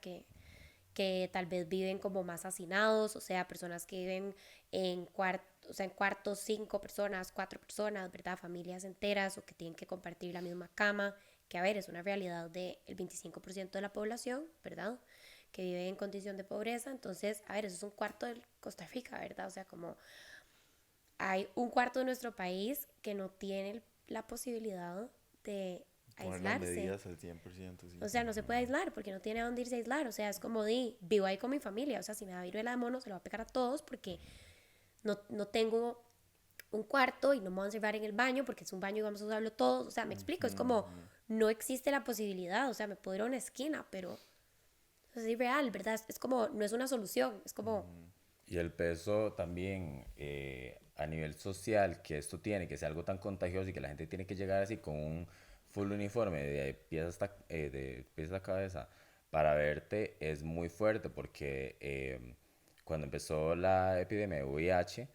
Que tal vez viven como más hacinados, o sea, personas que viven en cuartos, o sea, en cuartos 5 personas, 4 personas, ¿verdad? Familias enteras o que tienen que compartir la misma cama, que a ver, es una realidad del 25% de la población, ¿verdad? Que vive en condición de pobreza, entonces, a ver, eso es un cuarto de Costa Rica, ¿verdad? O sea, como hay un cuarto de nuestro país que no tiene la posibilidad de Poner las aislarse. medidas al 100%, sí. O sea, no se puede aislar porque no tiene a dónde irse a aislar. O sea, es como vivo ahí con mi familia. O sea, si me da viruela de mono, se lo va a pegar a todos porque no tengo un cuarto y no me voy a encerrar en el baño porque es un baño y vamos a usarlo todos. O sea, me explico. Es como, no existe la posibilidad. O sea, me puedo ir a una esquina, pero es irreal, ¿verdad? Es como, no es una solución. Es como, Y el peso también a nivel social que esto tiene, que sea algo tan contagioso y que la gente tiene que llegar así con un full uniforme de pies a cabeza para verte es muy fuerte porque cuando empezó la epidemia de VIH,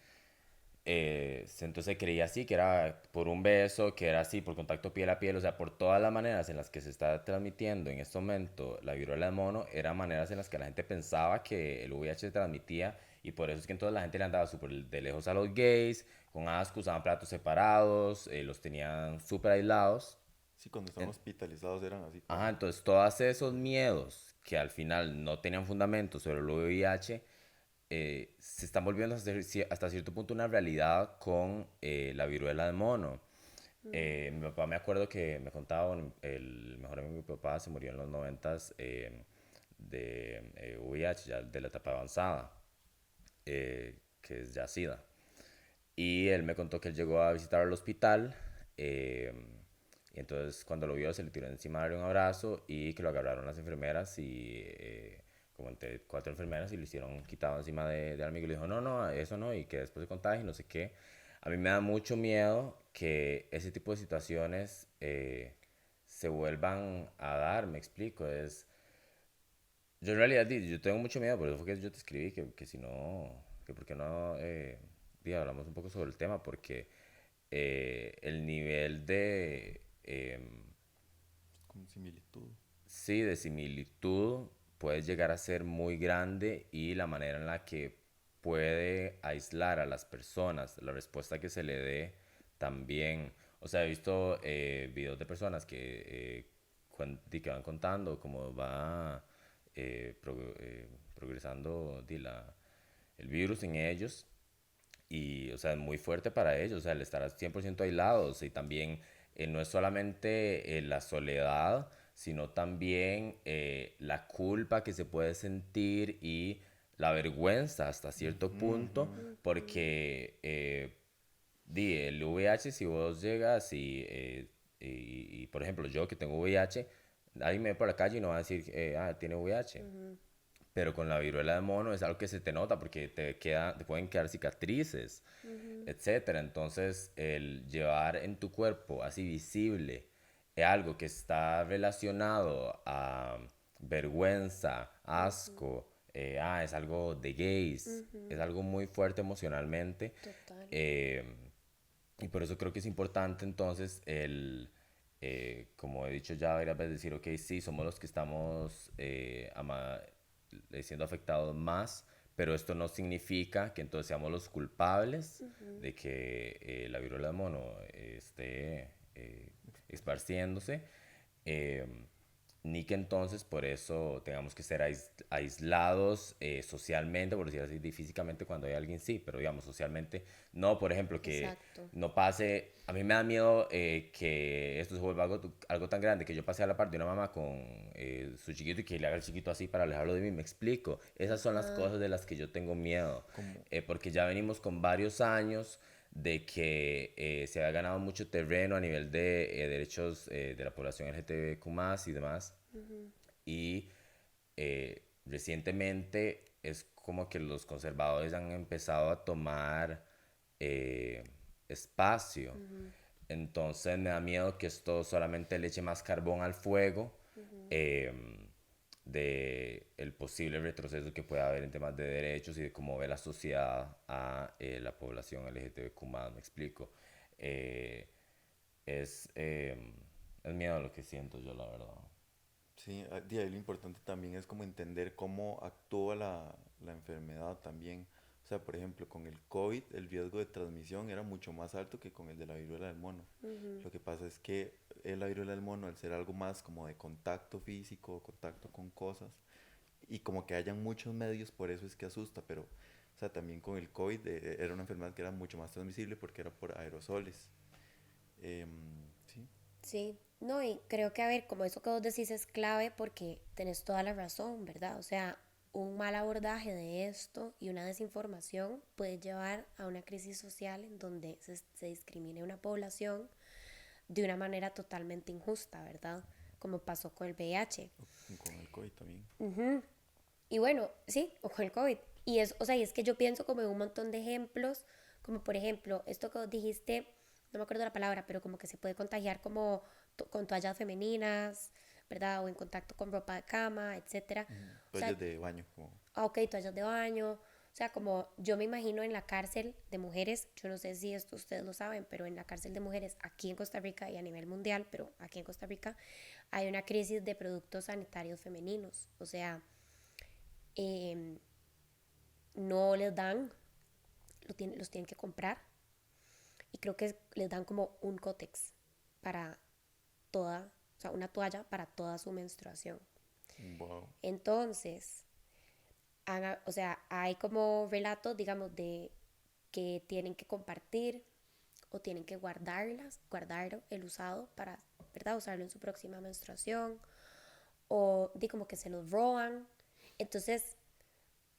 entonces se creía así, que era por un beso, que era así, por contacto piel a piel, o sea, por todas las maneras en las que se está transmitiendo en este momento la viruela del mono, eran maneras en las que la gente pensaba que el VIH se transmitía y por eso es que entonces la gente le andaba súper de lejos a los gays, con asco, usaban platos separados, los tenían súper aislados. Sí, cuando estaban hospitalizados eran así Ajá, como... entonces todos esos miedos que al final no tenían fundamento sobre el VIH se están volviendo hasta cierto punto una realidad con la viruela del mono. Mi papá me acuerdo que me contaba, bueno, el mejor amigo de mi papá se murió en los noventas de VIH, ya de la etapa avanzada, que es ya SIDA. Y él me contó que él llegó a visitar al hospital y entonces cuando lo vio se le tiró encima a darle un abrazo y que lo agarraron las enfermeras y como entre 4 enfermeras y le hicieron quitado encima del amigo y le dijo no, no, eso no y que después se contagie y no sé qué. A mí me da mucho miedo que ese tipo de situaciones se vuelvan a dar, me explico, yo en realidad yo tengo mucho miedo, por eso fue que yo te escribí, que si no, que por qué no hablamos un poco sobre el tema, porque el nivel de, Con similitud. sí, de similitud puede llegar a ser muy grande y la manera en la que puede aislar a las personas, la respuesta que se le dé también. O sea, he visto videos de personas que van contando cómo va progresando el virus en ellos y, o sea, es muy fuerte para ellos, o sea, el estar 100% aislados y también no es solamente la soledad, sino también la culpa que se puede sentir y la vergüenza hasta cierto punto, porque el VIH, si vos llegas y, por ejemplo, yo que tengo VIH, alguien me ve por la calle y no va a decir, tiene VIH. Pero con la viruela de mono es algo que se te nota porque te pueden quedar cicatrices, etcétera. Entonces, el llevar en tu cuerpo así visible algo que está relacionado a vergüenza, asco, es algo de gays, es algo muy fuerte emocionalmente. total. eh, y por eso creo que es importante entonces como he dicho ya varias veces, decir, ok, sí, somos los que estamos siendo afectados más, pero esto no significa que entonces seamos los culpables de que la viruela del mono esté esparciéndose. eh, Ni que entonces por eso tengamos que ser aislados socialmente, por decir así, físicamente cuando hay alguien sí, pero digamos socialmente no, por ejemplo, que Exacto. no pase, a mí me da miedo que esto se vuelva algo tan grande, que yo pase a la par de una mamá con su chiquito y que le haga el chiquito así para alejarlo de mí, me explico, esas son las cosas de las que yo tengo miedo, Como, porque ya venimos con varios años de que se había ganado mucho terreno a nivel de derechos de la población LGTBQ+, y demás. Y recientemente es como que los conservadores han empezado a tomar espacio. Entonces me da miedo que esto solamente le eche más carbón al fuego de el posible retroceso que pueda haber en temas de derechos y de cómo ve la sociedad a la población LGTBQ+, me explico. Eh, es miedo lo que siento yo, la verdad. Sí, de ahí lo importante también es como entender cómo actúa la enfermedad también. O sea, por ejemplo, con el COVID el riesgo de transmisión era mucho más alto que con el de la viruela del mono. Lo que pasa es que la viruela del mono, al ser algo más como de contacto físico, contacto con cosas, y como que hayan muchos medios, por eso es que asusta, pero, o sea, también con el COVID era una enfermedad que era mucho más transmisible porque era por aerosoles. Sí. Sí, no, y creo que, a ver, como eso que vos decís es clave porque tenés toda la razón, ¿verdad? O sea, un mal abordaje de esto y una desinformación puede llevar a una crisis social en donde se discrimine una población de una manera totalmente injusta, ¿verdad? Como pasó con el VIH. Con el COVID también. Y bueno, sí, o con el COVID. Y es, o sea, y es que yo pienso como en un montón de ejemplos, como por ejemplo, esto que vos dijiste, no me acuerdo la palabra, pero como que se puede contagiar como con toallas femeninas, ¿verdad? O en contacto con ropa de cama, etcétera. O sea, Toallas de baño, como. ok, toallas de baño. O sea, como yo me imagino en la cárcel de mujeres, yo no sé si esto ustedes lo saben, pero en la cárcel de mujeres aquí en Costa Rica y a nivel mundial, pero aquí en Costa Rica hay una crisis de productos sanitarios femeninos. O sea, eh, no les dan, los tienen que comprar y creo que les dan como un cótex para toda, o sea, una toalla para toda su menstruación. Wow. Entonces, o sea, hay como relatos, digamos, de que tienen que compartir o tienen que guardar el usado para, ¿verdad? Usarlo en su próxima menstruación o di como que se los roban. Entonces,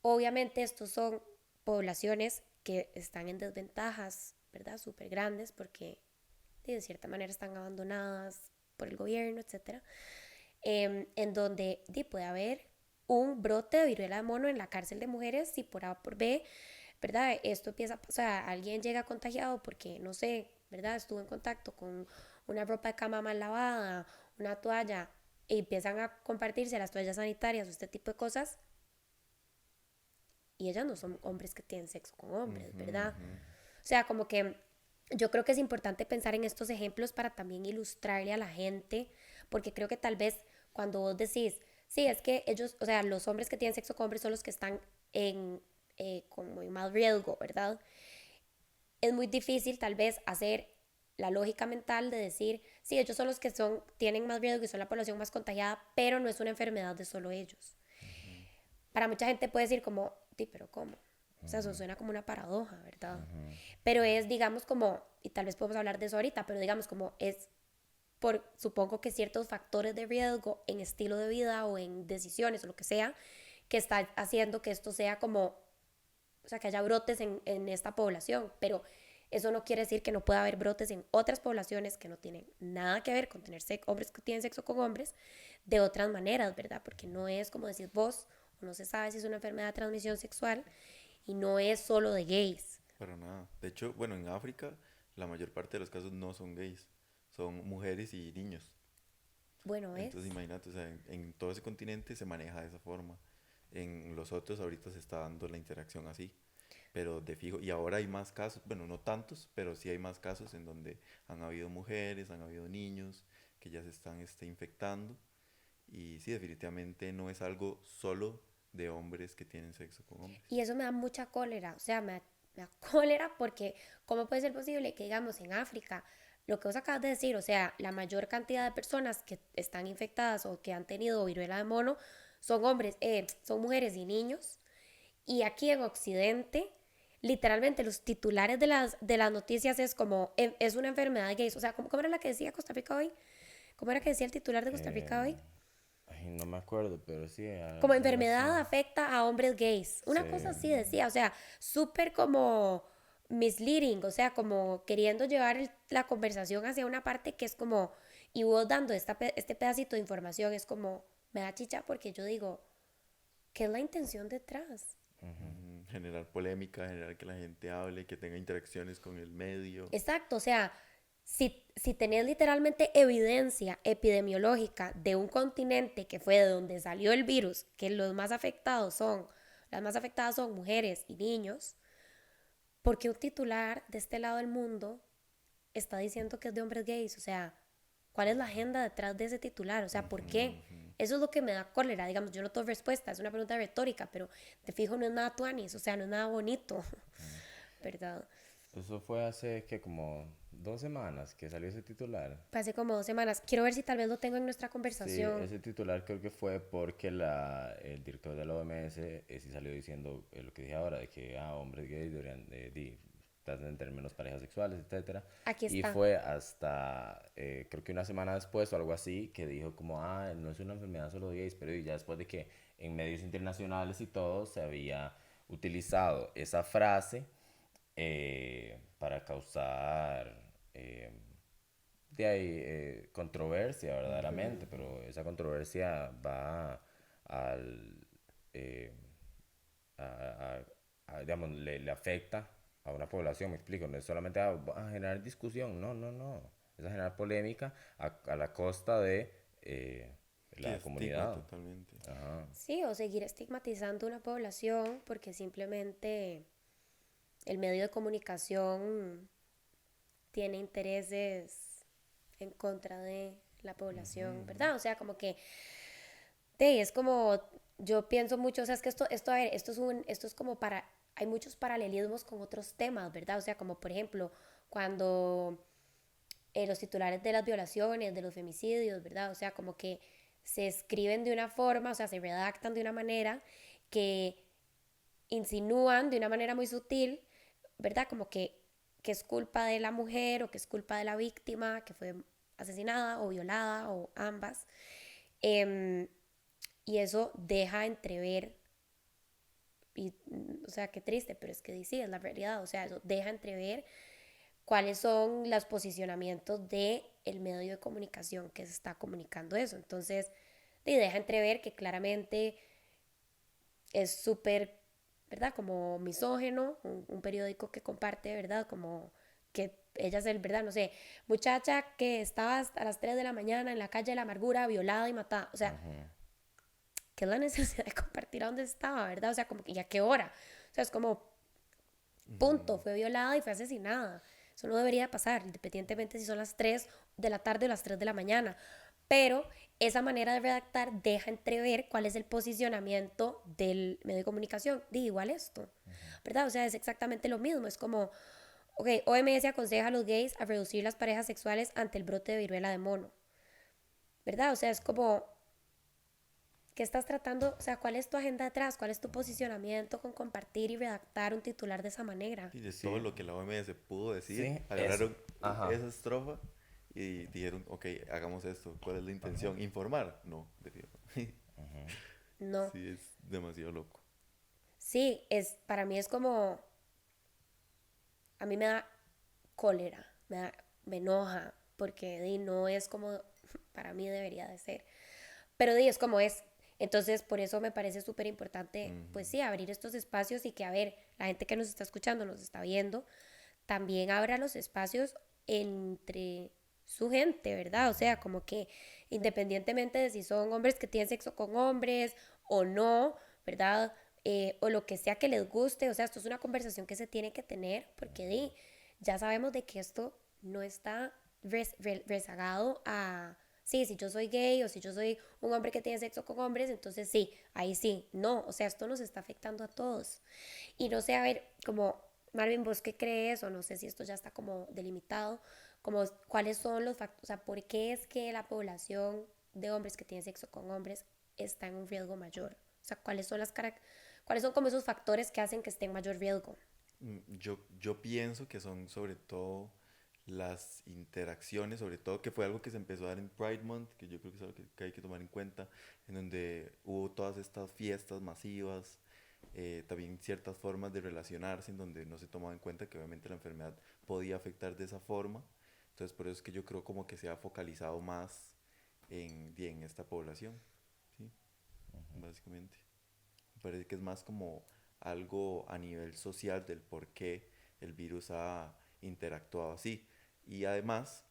obviamente estos son poblaciones que están en desventajas, ¿verdad? Súper grandes porque de cierta manera están abandonadas por el gobierno, etcétera, en donde puede haber un brote de viruela de mono en la cárcel de mujeres si por A o por B, ¿verdad? Esto empieza a pasar, alguien llega contagiado porque, no sé, ¿verdad? Estuvo en contacto con una ropa de cama mal lavada, una toalla, y empiezan a compartirse las toallas sanitarias o este tipo de cosas, y ellas no son hombres que tienen sexo con hombres, ¿verdad? O sea, como que yo creo que es importante pensar en estos ejemplos para también ilustrarle a la gente, porque creo que tal vez cuando vos decís, sí, es que ellos, o sea, los hombres que tienen sexo con hombres son los que están con muy mal riesgo, ¿verdad? Es muy difícil tal vez hacer la lógica mental de decir, sí, ellos son los que tienen más riesgo y son la población más contagiada, pero no es una enfermedad de solo ellos. Para mucha gente puede decir como, sí, pero ¿cómo? O sea, eso suena como una paradoja, ¿verdad? Pero es, digamos, como, y tal vez podemos hablar de eso ahorita, pero digamos como es supongo que ciertos factores de riesgo en estilo de vida o en decisiones o lo que sea, que está haciendo que esto sea como, o sea, que haya brotes en esta población, pero eso no quiere decir que no pueda haber brotes en otras poblaciones que no tienen nada que ver con tener hombres que tienen sexo con hombres de otras maneras, ¿verdad? Porque no es como decís vos, o no se sabe si es una enfermedad de transmisión sexual y no es solo de gays. Para nada. De hecho, bueno, en África la mayor parte de los casos no son gays, son mujeres y niños. Bueno, Entonces imagínate, o sea, en todo ese continente se maneja de esa forma. En los otros ahorita se está dando la interacción así. Pero de fijo, y ahora hay más casos, bueno, no tantos, pero sí hay más casos en donde han habido mujeres, han habido niños que ya se están infectando. Y sí, definitivamente no es algo solo de hombres que tienen sexo con hombres. y eso me da mucha cólera, o sea, me da cólera porque ¿cómo puede ser posible que, digamos, en África, lo que vos acabas de decir, o sea, la mayor cantidad de personas que están infectadas o que han tenido viruela de mono son hombres, son mujeres y niños, y aquí en Occidente, literalmente los titulares de las noticias es como, es una enfermedad de gays, o sea, ¿cómo era la que decía Costa Rica hoy? ¿Cómo era que decía el titular de Costa Rica hoy? Ay, no me acuerdo, pero sí, Como algo así. enfermedad afecta a hombres gays. Sí. Una cosa así decía, o sea, súper como misleading, o sea, como queriendo llevar la conversación hacia una parte que es como Y vos dando este pedacito de información es como, me da chicha porque yo digo, ¿qué es la intención detrás? Generar polémica, generar que la gente hable, que tenga interacciones con el medio. Exacto, o sea, si tenés literalmente evidencia epidemiológica de un continente que fue de donde salió el virus, que las más afectadas son mujeres y niños, ¿por qué un titular de este lado del mundo está diciendo que es de hombres gays? O sea, ¿cuál es la agenda detrás de ese titular? O sea, ¿por qué? Eso es lo que me da cólera, digamos, yo no tengo respuesta, es una pregunta retórica, pero te fijo, no es nada tuanis, o sea, no es nada bonito, ¿verdad? Eso fue hace que como 2 semanas que salió ese titular. Hace como 2 semanas. Quiero ver si tal vez lo tengo en nuestra Sí, conversación. ese titular creo que fue porque el director de la OMS sí salió diciendo lo que dije ahora, de que hombres gays deberían tener menos parejas sexuales, etcétera. Aquí Y está. fue hasta, creo que una semana después o algo así, que dijo como, no es una enfermedad solo de gays, pero ya después de que en medios internacionales y todo se había utilizado esa frase para causar de ahí controversia verdaderamente, pero esa controversia va al, eh, digamos, le afecta a una población, me explico, no es solamente a generar discusión, no, no, no, es a generar polémica a la costa de Sí, la estigma comunidad. totalmente. Ajá. Sí, o seguir estigmatizando una población porque simplemente el medio de comunicación tiene intereses en contra de la población, ¿verdad? O sea, como que es como, yo pienso mucho, o sea, es que a ver, esto es como hay muchos paralelismos con otros temas, ¿verdad? O sea, como por ejemplo, cuando los titulares de las violaciones, de los femicidios, ¿verdad? O sea, como que se escriben de una forma, o sea, se redactan de una manera que insinúan de una manera muy sutil, ¿verdad? Como que es culpa de la mujer o que es culpa de la víctima que fue asesinada o violada o ambas. Eh, y eso deja entrever, y, o sea, qué triste, pero es que sí, es la realidad, o sea, eso deja entrever cuáles son los posicionamientos de el medio de comunicación que se está comunicando eso. Entonces, deja entrever que claramente es súper, ¿verdad? Como misógeno, un periódico que comparte, ¿verdad? Como que ella es el, ¿verdad? No sé, muchacha que estaba a las 3 de la mañana en la calle de la amargura, violada y matada. O sea, ¿qué es la necesidad de compartir a dónde estaba, ¿verdad? O sea, como que, ¿y a qué hora? O sea, es como, punto, fue violada y fue asesinada. Eso no debería pasar, independientemente si son las 3 de la tarde o las 3 de la mañana. Pero esa manera de redactar deja entrever cuál es el posicionamiento del medio de comunicación. Digo, igual esto, ¿verdad? O sea, es exactamente lo mismo. Es como, ok, OMS aconseja a los gays a reducir las parejas sexuales ante el brote de viruela de mono, ¿verdad? O sea, es como, ¿qué estás tratando? O sea, ¿cuál es tu agenda detrás? ¿Cuál es tu posicionamiento con compartir y redactar un titular de esa manera? Y de todo Sí, lo que la OMS pudo decir, sí, eso. agarraron Ajá. esa estrofa y dijeron, ok, hagamos esto. ¿Cuál es la intención? ¿Informar? No, de fijo. No. Sí, es demasiado loco. Sí, para mí es como, a mí me da cólera, me enoja, porque no es como para mí debería de ser. Pero es como es. Entonces, por eso me parece súper importante, pues sí, abrir estos espacios y que, a ver, la gente que nos está escuchando, nos está viendo, también abra los espacios entre su gente, ¿verdad? O sea, como que independientemente de si son hombres que tienen sexo con hombres o no, ¿verdad? O lo que sea que les guste, o sea, esto es una conversación que se tiene que tener porque ya sabemos de que esto no está rezagado a, sí, si yo soy gay o si yo soy un hombre que tiene sexo con hombres, entonces sí, ahí sí, no, o sea, esto nos está afectando a todos. Y no sé, a ver, como Marvin, ¿vos qué crees? O no sé si esto ya está como delimitado, como cuáles son los factores, o sea, ¿por qué es que la población de hombres que tienen sexo con hombres está en un riesgo mayor? O sea, cuáles son como esos factores que hacen que esté en mayor riesgo? Yo pienso que son sobre todo las interacciones, sobre todo que fue algo que se empezó a dar en Pride Month, que yo creo que es algo que hay que tomar en cuenta, en donde hubo todas estas fiestas masivas, también ciertas formas de relacionarse en donde no se tomaba en cuenta que obviamente la enfermedad podía afectar de esa forma. Entonces por eso es que yo creo como que se ha focalizado más en esta población, ¿sí? Básicamente. Me parece que es más como algo a nivel social del por qué el virus ha interactuado así. Y además,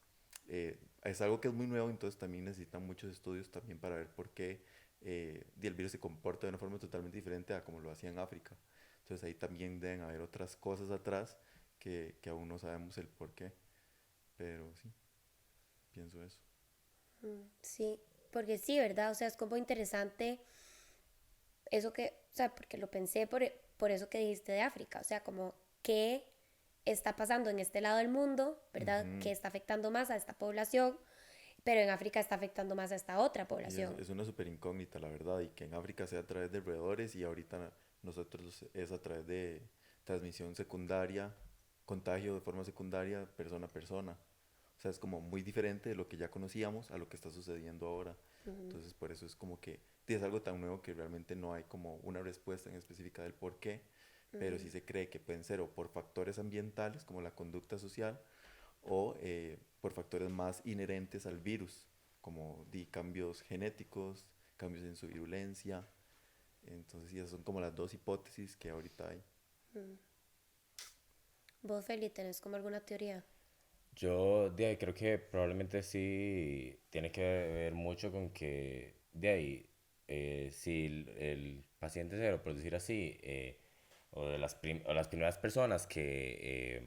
es algo que es muy nuevo, entonces también necesitan muchos estudios también para ver por qué el virus se comporta de una forma totalmente diferente a como lo hacía en África. Entonces ahí también deben haber otras cosas atrás que aún no sabemos el por qué. Pero sí, pienso eso. Sí, porque sí, ¿verdad? O sea, es como interesante eso que, o sea, porque lo pensé por eso que dijiste de África, o sea, como qué está pasando en este lado del mundo, ¿verdad? Ujú. Que está afectando más a esta población, pero en África está afectando más a esta otra Sí, población. es una super incógnita, la verdad, y que en África sea a través de roedores y ahorita nosotros es a través de transmisión secundaria, contagio de forma secundaria, persona a persona. O sea, es como muy diferente de lo que ya conocíamos a lo que está sucediendo ahora. Entonces, por eso es como que sí, es algo tan nuevo que realmente no hay como una respuesta en específica del por qué, pero sí se cree que pueden ser o por factores ambientales, como la conducta social, o por factores más inherentes al virus, como cambios genéticos, cambios en su virulencia. Entonces, sí, esas son como las dos hipótesis que ahorita hay. Vos, Feli, ¿tenés como alguna teoría? Yo de ahí creo que probablemente sí tiene que ver mucho con que de ahí, si el paciente cero, por decir así, o de o las primeras personas que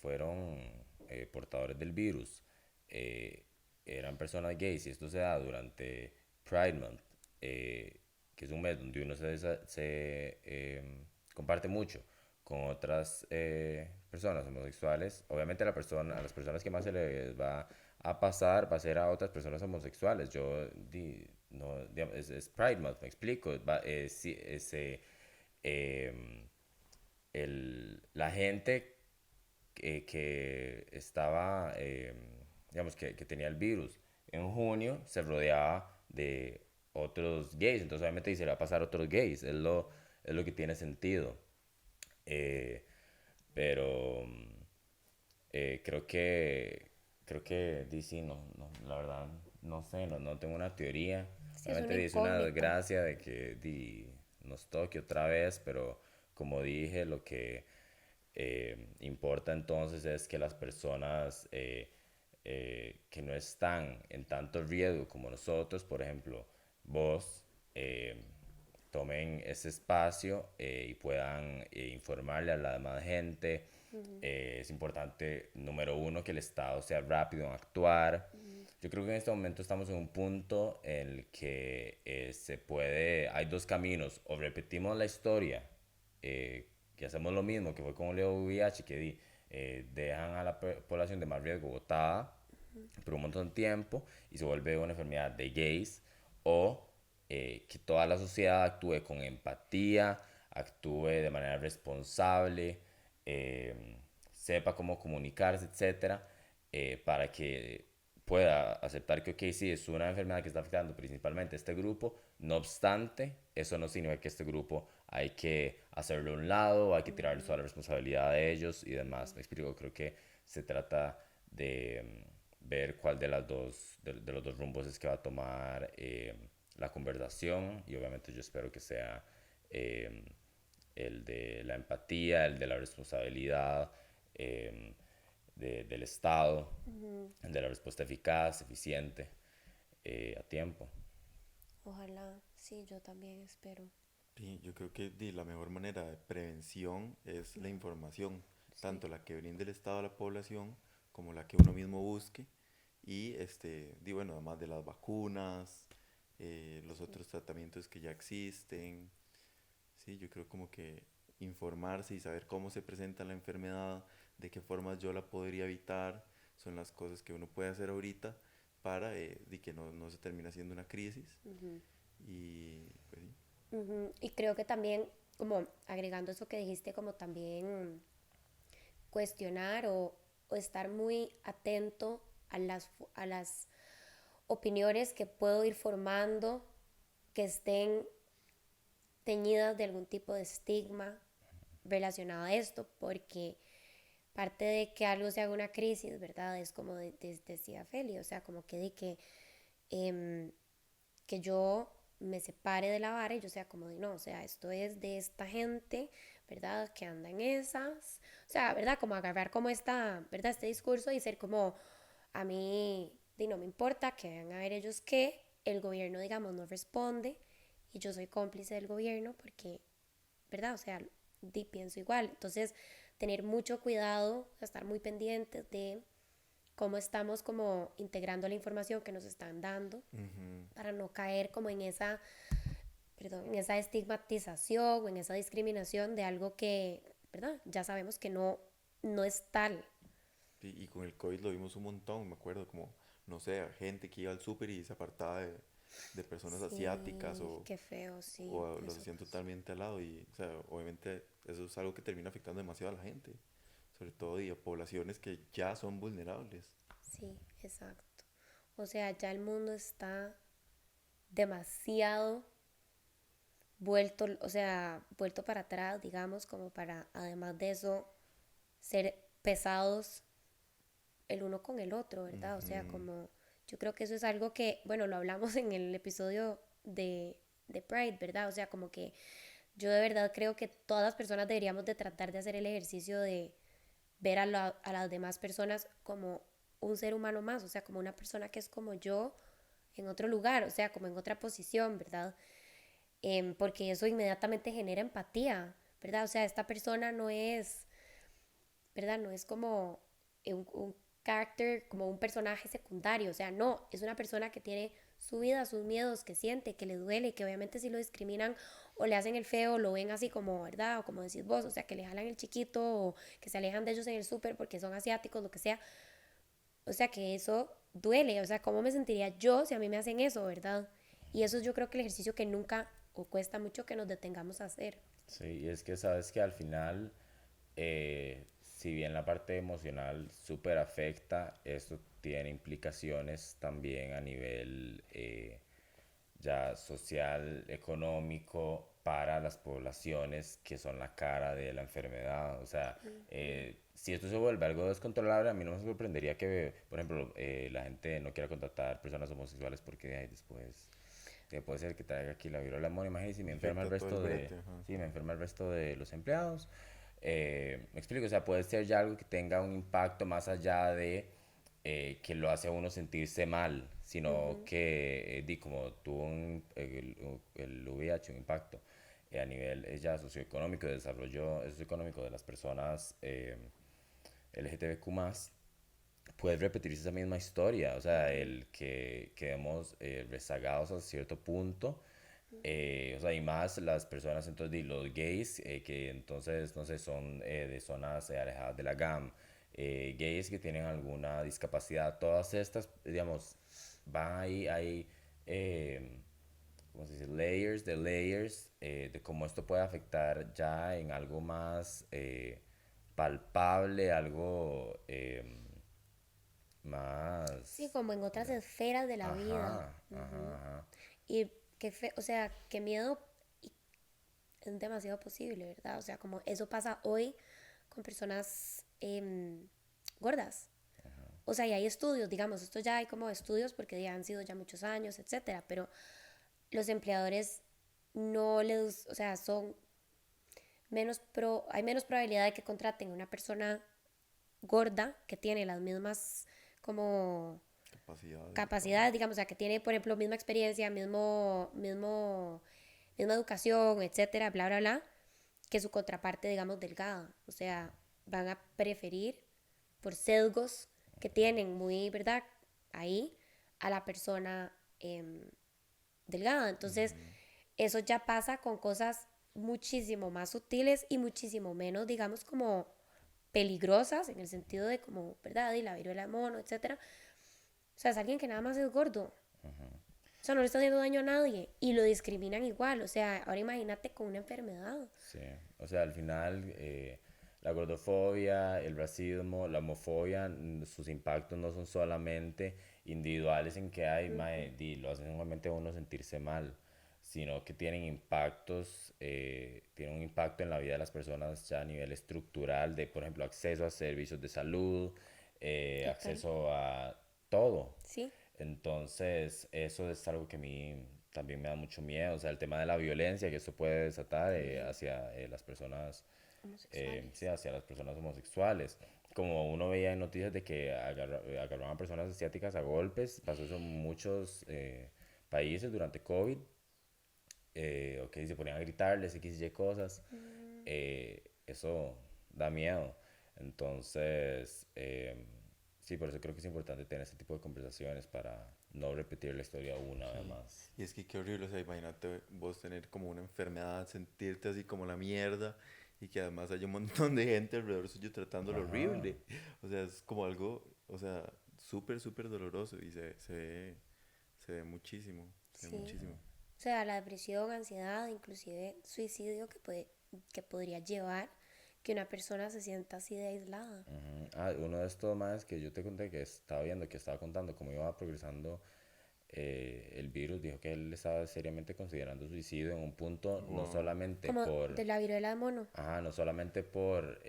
fueron portadores del virus, eh, eran personas gays y esto se da durante Pride Month, que es un mes donde uno comparte mucho con otras personas homosexuales. Obviamente a las personas que más se les va a pasar va a ser a otras personas homosexuales. No, es Pride Month, me explico. Sí, eh, la gente que estaba, digamos, que tenía el virus en junio, se rodeaba de otros gays, entonces obviamente se le va a pasar a otros gays, es lo que tiene sentido. Eh, pero creo que DC la verdad, no sé, no tengo una teoría. Sí, es una Obviamente es una incógnita. desgracia de que nos toque otra vez, pero como dije, lo que importa entonces es que las personas que no están en tanto riesgo como nosotros, por ejemplo, vos, eh, tomen ese espacio y puedan informarle a la demás gente. Es importante, número uno, que el Estado sea rápido en actuar. Yo creo que en este momento estamos en un punto en el que hay dos caminos, o repetimos la historia, que hacemos lo mismo que fue con el VIH, dejan a la población de más riesgo botada por un montón de tiempo y se vuelve una enfermedad de gays, o que toda la sociedad actúe con empatía, actúe de manera responsable, sepa cómo comunicarse, etcétera, para que pueda aceptar que, ok, sí, es una enfermedad que está afectando principalmente a este grupo. No obstante, eso no significa que este grupo hay que hacerlo a un lado, hay que tirarles toda la responsabilidad a ellos y demás. Me explico, creo que se trata de ver cuál de los dos rumbos es que va a tomar la conversación, y obviamente yo espero que sea eh, el de la empatía, el de la responsabilidad eh, del Estado, el de la respuesta eficaz, eficiente, a tiempo. Ojalá, sí, yo también espero. Sí, yo creo que la mejor manera de prevención es la información, Sí. tanto la que brinde el Estado a la población como la que uno mismo busque. Y bueno, además de las vacunas, los otros tratamientos que ya existen. Sí, yo creo como que informarse y saber cómo se presenta la enfermedad, de qué formas yo la podría evitar, son las cosas que uno puede hacer ahorita para de que no se termine haciendo una crisis. Y pues sí. Y creo que también, como agregando eso que dijiste, como también cuestionar o estar muy atento a las opiniones que puedo ir formando que estén teñidas de algún tipo de estigma relacionado a esto, porque parte de que algo se haga una crisis, ¿verdad? Es como decía Feli, o sea, como que em, que yo me separe de la vara y yo sea como de no, o sea, esto es de esta gente, ¿verdad? Que anda en esas, o sea, ¿verdad? Como agarrar como ¿verdad? Este discurso y ser como, a mí, no me importa que vean a ver ellos que el gobierno, digamos, no responde y yo soy cómplice del gobierno porque, ¿verdad? O sea, pienso igual. Entonces, tener mucho cuidado, estar muy pendientes de cómo estamos como integrando la información que nos están dando para no caer como en esa, perdón, en esa estigmatización o en esa discriminación de algo que, ¿verdad? Ya sabemos que no es tal. Y con el COVID lo vimos un montón, me acuerdo, como, no sé, gente que iba al súper y se apartaba de personas asiáticas Sí, qué feo, sí. o los hacían Nosotros. totalmente al lado y, o sea, obviamente eso es algo que termina afectando demasiado a la gente, sobre todo y a poblaciones que ya son vulnerables. Sí, exacto. O sea, ya el mundo está demasiado vuelto, o sea, vuelto para atrás, digamos, como para, además de eso, ser pesados el uno con el otro, ¿verdad? O sea, Ujú. como yo creo que eso es algo que, bueno, lo hablamos en el episodio de Pride, ¿verdad? O sea, como que yo de verdad creo que todas las personas deberíamos de tratar de hacer el ejercicio de ver a las demás personas como un ser humano más, o sea, como una persona que es como yo en otro lugar, o sea, como en otra posición, ¿verdad? Porque eso inmediatamente genera empatía, ¿verdad? O sea, esta persona no es, ¿verdad? No es como un carácter, como un personaje secundario, o sea, no, es una persona que tiene su vida, sus miedos, que siente, que le duele, que obviamente si lo discriminan o le hacen el feo, lo ven así como, ¿verdad? O como decís vos, o sea, que le jalan el chiquito o que se alejan de ellos en el súper porque son asiáticos, lo que sea. O sea, que eso duele, o sea, ¿cómo me sentiría yo si a mí me hacen eso, ¿verdad? Y eso es yo creo que el ejercicio que nunca o cuesta mucho que nos detengamos a hacer. Sí, y es que sabes que al final, si bien la parte emocional súper afecta, esto tiene implicaciones también a nivel ya social, económico, para las poblaciones que son la cara de la enfermedad. O sea, si esto se vuelve algo descontrolable, a mí no me sorprendería que, por ejemplo, la gente no quiera contratar personas homosexuales porque ay, después que puede ser que traiga aquí la viruela mono. Imagínate si me enferma el Afecta todo el resto de, brete, ajá. si me enferma el resto de los empleados. Me explico, o sea, puede ser ya algo que tenga un impacto más allá de que lo hace a uno sentirse mal, sino que, como tuvo el VIH un impacto a nivel ya socioeconómico, de desarrollo socioeconómico de las personas LGTBQ+, puede repetirse esa misma historia, o sea, el que quedemos rezagados a cierto punto, o sea, y más las personas, entonces, los gays, que entonces, no sé, son de zonas alejadas de la GAM, gays que tienen alguna discapacidad, todas estas, digamos, van ahí, hay, ¿cómo se dice? Layers de layers, de cómo esto puede afectar ya en algo más palpable, algo Sí, más... como en otras esferas de la vida. Ajá, ajá, ajá. Y o sea, qué miedo es demasiado posible, ¿verdad? O sea, como eso pasa hoy con personas gordas. O sea, y hay estudios, digamos, esto ya hay como estudios porque ya han sido ya muchos años, etcétera, pero los empleadores no les, o sea, hay menos probabilidad de que contraten a una persona gorda que tiene las mismas como Capacidades y todo. capacidades, digamos, o sea, que tiene, por ejemplo, misma experiencia, misma educación, etcétera, bla, bla, bla, que su contraparte, digamos, delgada. O sea, van a preferir por sesgos que tienen muy, ¿verdad? Ahí a la persona delgada. Entonces, eso ya pasa con cosas muchísimo más sutiles y muchísimo menos, digamos, como peligrosas en el sentido de como, ¿verdad? Y la viruela de mono, etcétera. O sea, es alguien que nada más es gordo. O sea, no le está haciendo daño a nadie y lo discriminan igual. O sea, ahora imagínate con una enfermedad. Sí, o sea, al final la gordofobia, el racismo, la homofobia, sus impactos no son solamente individuales en que hay, mae, lo hacen solamente a uno sentirse mal, sino que tienen tienen un impacto en la vida de las personas ya a nivel estructural, de, por ejemplo, acceso a servicios de salud, Total. acceso a todo. Sí, Entonces, eso es algo que a mí también me da mucho miedo, o sea, el tema de la violencia que esto puede desatar hacia las personas, sí, homosexuales. hacia las personas homosexuales. Como uno veía en noticias de que agarraban a personas asiáticas a golpes, pasó eso en muchos países durante COVID, ok, se ponían a gritarles, X y cosas, eso da miedo. Entonces, sí, por eso creo que es importante tener este tipo de conversaciones para no repetir la historia una vez Sí. más. Y es que qué horrible, o sea, imagínate vos tener como una enfermedad, sentirte así como la mierda y que además haya un montón de gente alrededor suyo tratándolo Ajá. horrible. O sea, es como algo, o sea, súper, súper doloroso y se ve muchísimo, se ve Sí. muchísimo. O sea, la depresión, ansiedad, inclusive suicidio que podría llevar que una persona se sienta así de aislada. Ujú. Ah, uno de estos más que yo te conté que estaba viendo, que estaba contando cómo iba progresando el virus, dijo que él estaba seriamente considerando suicidio en un punto, no Wow. solamente Como de por, la viruela de mono. ajá, no solamente por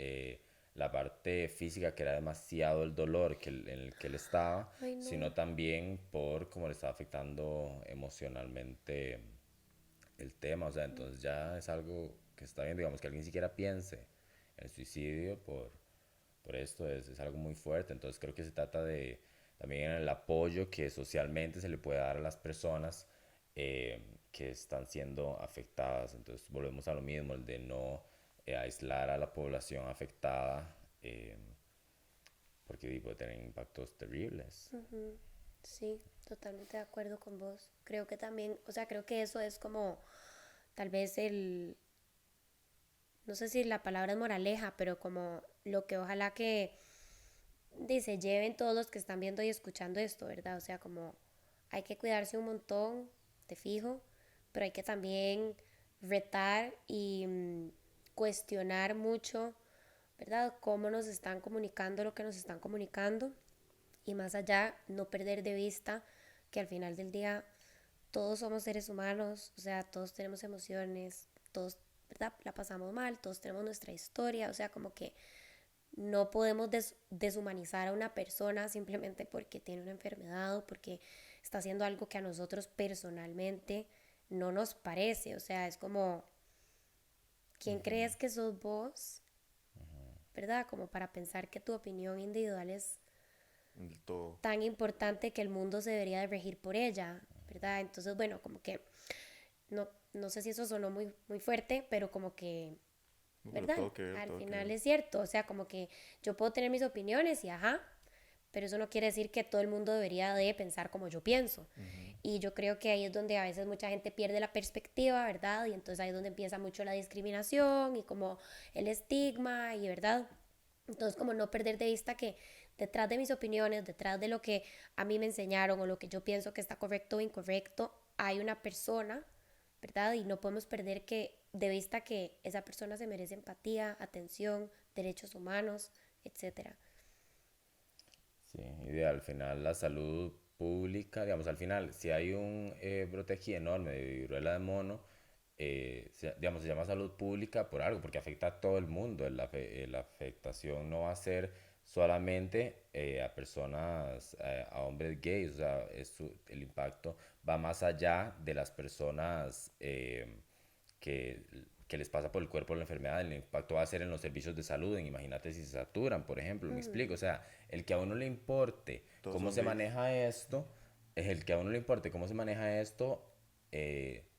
la parte física, que era demasiado el dolor en el que él estaba, Ay, sino no. también por cómo le estaba afectando emocionalmente el tema. O sea, entonces ya es algo que está bien, digamos, que alguien siquiera piense en el suicidio por esto, es algo muy fuerte. Entonces creo que se trata de también el apoyo que socialmente se le puede dar a las personas que están siendo afectadas. Entonces volvemos a lo mismo, el de no aislar a la población afectada, porque puede tener impactos terribles. Ujú. Sí, totalmente de acuerdo con vos. Creo que también, o sea, creo que eso es como tal vez no sé si la palabra es moraleja, pero como lo que ojalá que dice, lleven todos los que están viendo y escuchando esto, ¿verdad? O sea, como hay que cuidarse un montón, te fijo, pero hay que también retar y cuestionar mucho, ¿verdad? Cómo nos están comunicando lo que nos están comunicando y más allá, no perder de vista que al final del día todos somos seres humanos, o sea, todos tenemos emociones, todos, ¿verdad? La pasamos mal, todos tenemos nuestra historia, o sea, como que no podemos deshumanizar a una persona simplemente porque tiene una enfermedad o porque está haciendo algo que a nosotros personalmente no nos parece. O sea, es como, ¿quién crees que sos vos? ¿Verdad? Como para pensar que tu opinión individual es Del todo. tan importante que el mundo se debería de regir por ella, ¿verdad? Entonces, bueno, como que no sé si eso sonó muy fuerte, pero como que, No, pero ¿verdad? todo que ver, Al todo que final ver. es cierto, o sea, como que yo puedo tener mis opiniones y ajá, pero eso no quiere decir que todo el mundo debería de pensar como yo pienso. Ujú. Y yo creo que ahí es donde a veces mucha gente pierde la perspectiva, ¿verdad? Y entonces ahí es donde empieza mucho la discriminación y como el estigma y, ¿verdad? Entonces como no perder de vista que detrás de mis opiniones, detrás de lo que a mí me enseñaron o lo que yo pienso que está correcto o incorrecto, hay una persona, ¿verdad? Y no podemos perder de vista que esa persona se merece empatía, atención, derechos humanos, etcétera. Sí, y al final la salud pública, digamos, al final, si hay un brote aquí enorme de viruela de mono, digamos, se llama salud pública por algo, porque afecta a todo el mundo. La afectación no va a ser solamente a personas, a hombres gays, o sea, el impacto va más allá de las personas que, que les pasa por el cuerpo la enfermedad. El impacto va a ser en los servicios de salud, imagínate si se saturan, por ejemplo, me explico. O sea, el que a uno le importe Todos cómo son se gays. maneja esto, es el que a uno le importe cómo se maneja esto,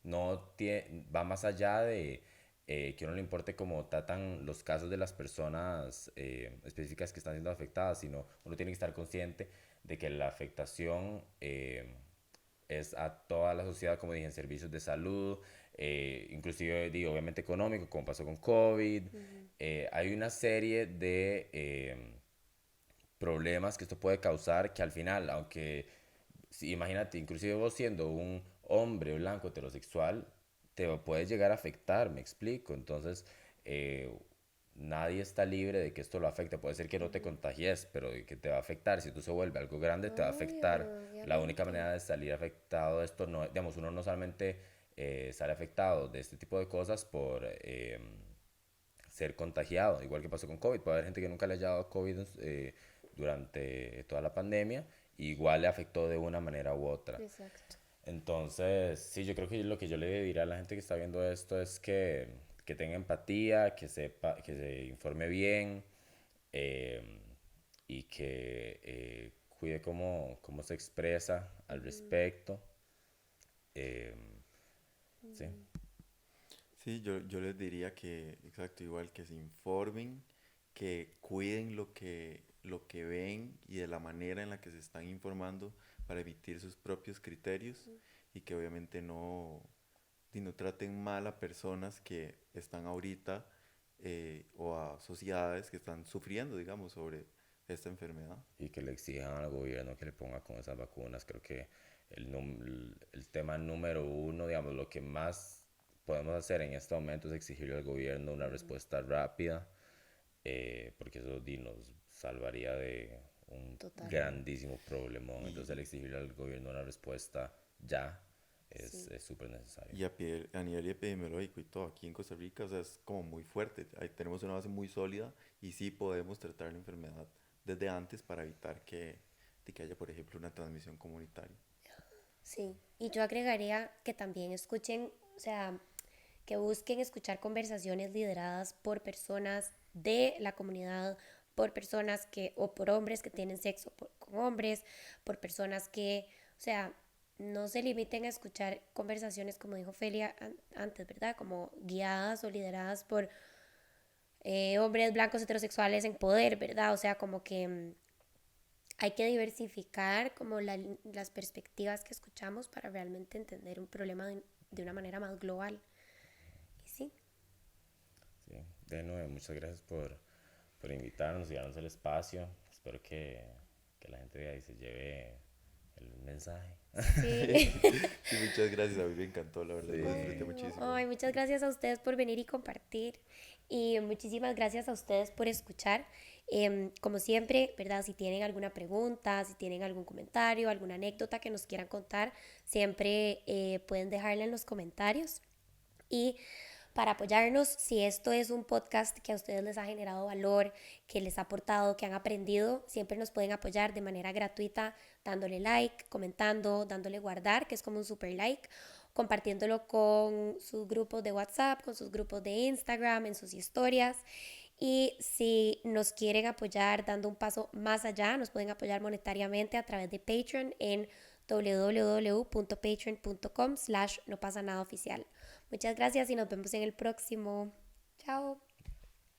no va más allá de que a uno le importe cómo tratan los casos de las personas específicas que están siendo afectadas, sino uno tiene que estar consciente de que la afectación es a toda la sociedad, como dije, en servicios de salud, inclusive, digo, obviamente económico, como pasó con COVID. Hay una serie de problemas que esto puede causar que al final, aunque, si, imagínate, inclusive vos siendo un hombre blanco heterosexual, te puede llegar a afectar, me explico. Entonces, eh, nadie está libre de que esto lo afecte. Puede ser que no te contagies, pero que te va a afectar. Si esto se vuelve algo grande, te va a afectar. Obvio, La única obviamente. manera de salir afectado de esto, no, digamos, uno no solamente sale afectado de este tipo de cosas por ser contagiado, igual que pasó con COVID. Puede haber gente que nunca le haya dado COVID durante toda la pandemia, igual le afectó de una manera u otra. Exacto. Entonces, sí, yo creo que lo que yo le diría a la gente que está viendo esto es que tenga empatía, que sepa, que se informe bien, eh, y que cuide cómo se expresa al respecto. eh, sí, Sí, yo les diría que, exacto, igual que se informen, que cuiden lo que ven y de la manera en la que se están informando para emitir sus propios criterios y que obviamente y no traten mal a personas que están ahorita o a sociedades que están sufriendo, digamos, sobre esta enfermedad. y que le exijan al gobierno que le ponga con esas vacunas. Creo que el tema número uno, digamos, lo que más podemos hacer en este momento es exigirle al gobierno una respuesta rápida, porque eso nos salvaría de un Total. grandísimo problemón. Y, Entonces, el exigirle al gobierno una respuesta ya Sí. es súper necesario. y a nivel epidemiológico y todo, aquí en Costa Rica, o sea, es como muy fuerte. Ahí tenemos una base muy sólida y sí podemos tratar la enfermedad desde antes para evitar de que haya, por ejemplo, una transmisión comunitaria. Sí, y yo agregaría que también escuchen, o sea, que busquen escuchar conversaciones lideradas por personas de la comunidad, por personas que, o por hombres que tienen sexo con hombres, por personas que, o sea, no se limiten a escuchar conversaciones, como dijo Felia antes, ¿verdad? Como guiadas o lideradas por hombres blancos heterosexuales en poder, ¿verdad? O sea, como que hay que diversificar como las perspectivas que escuchamos para realmente entender un problema de una manera más global. Y sí, Sí. De nuevo, muchas gracias por invitarnos y darnos el espacio. Espero que la gente de ahí se lleve el mensaje. sí. Sí, muchas gracias, a mí me encantó, la verdad, Sí. lo disfruté muchísimo. Ay, muchas gracias a ustedes por venir y compartir. Y muchísimas gracias a ustedes por escuchar. Como siempre, ¿verdad? Si tienen alguna pregunta, si tienen algún comentario, alguna anécdota que nos quieran contar, siempre pueden dejarla en los comentarios. Y para apoyarnos, si esto es un podcast que a ustedes les ha generado valor, que les ha aportado, que han aprendido, siempre nos pueden apoyar de manera gratuita, dándole like, comentando, dándole guardar, que es como un super like, compartiéndolo con sus grupos de WhatsApp, con sus grupos de Instagram, en sus historias. Y si nos quieren apoyar dando un paso más allá, nos pueden apoyar monetariamente a través de Patreon en www.patreon.com/nopasanadaoficial. Muchas gracias y nos vemos en el próximo. Chao.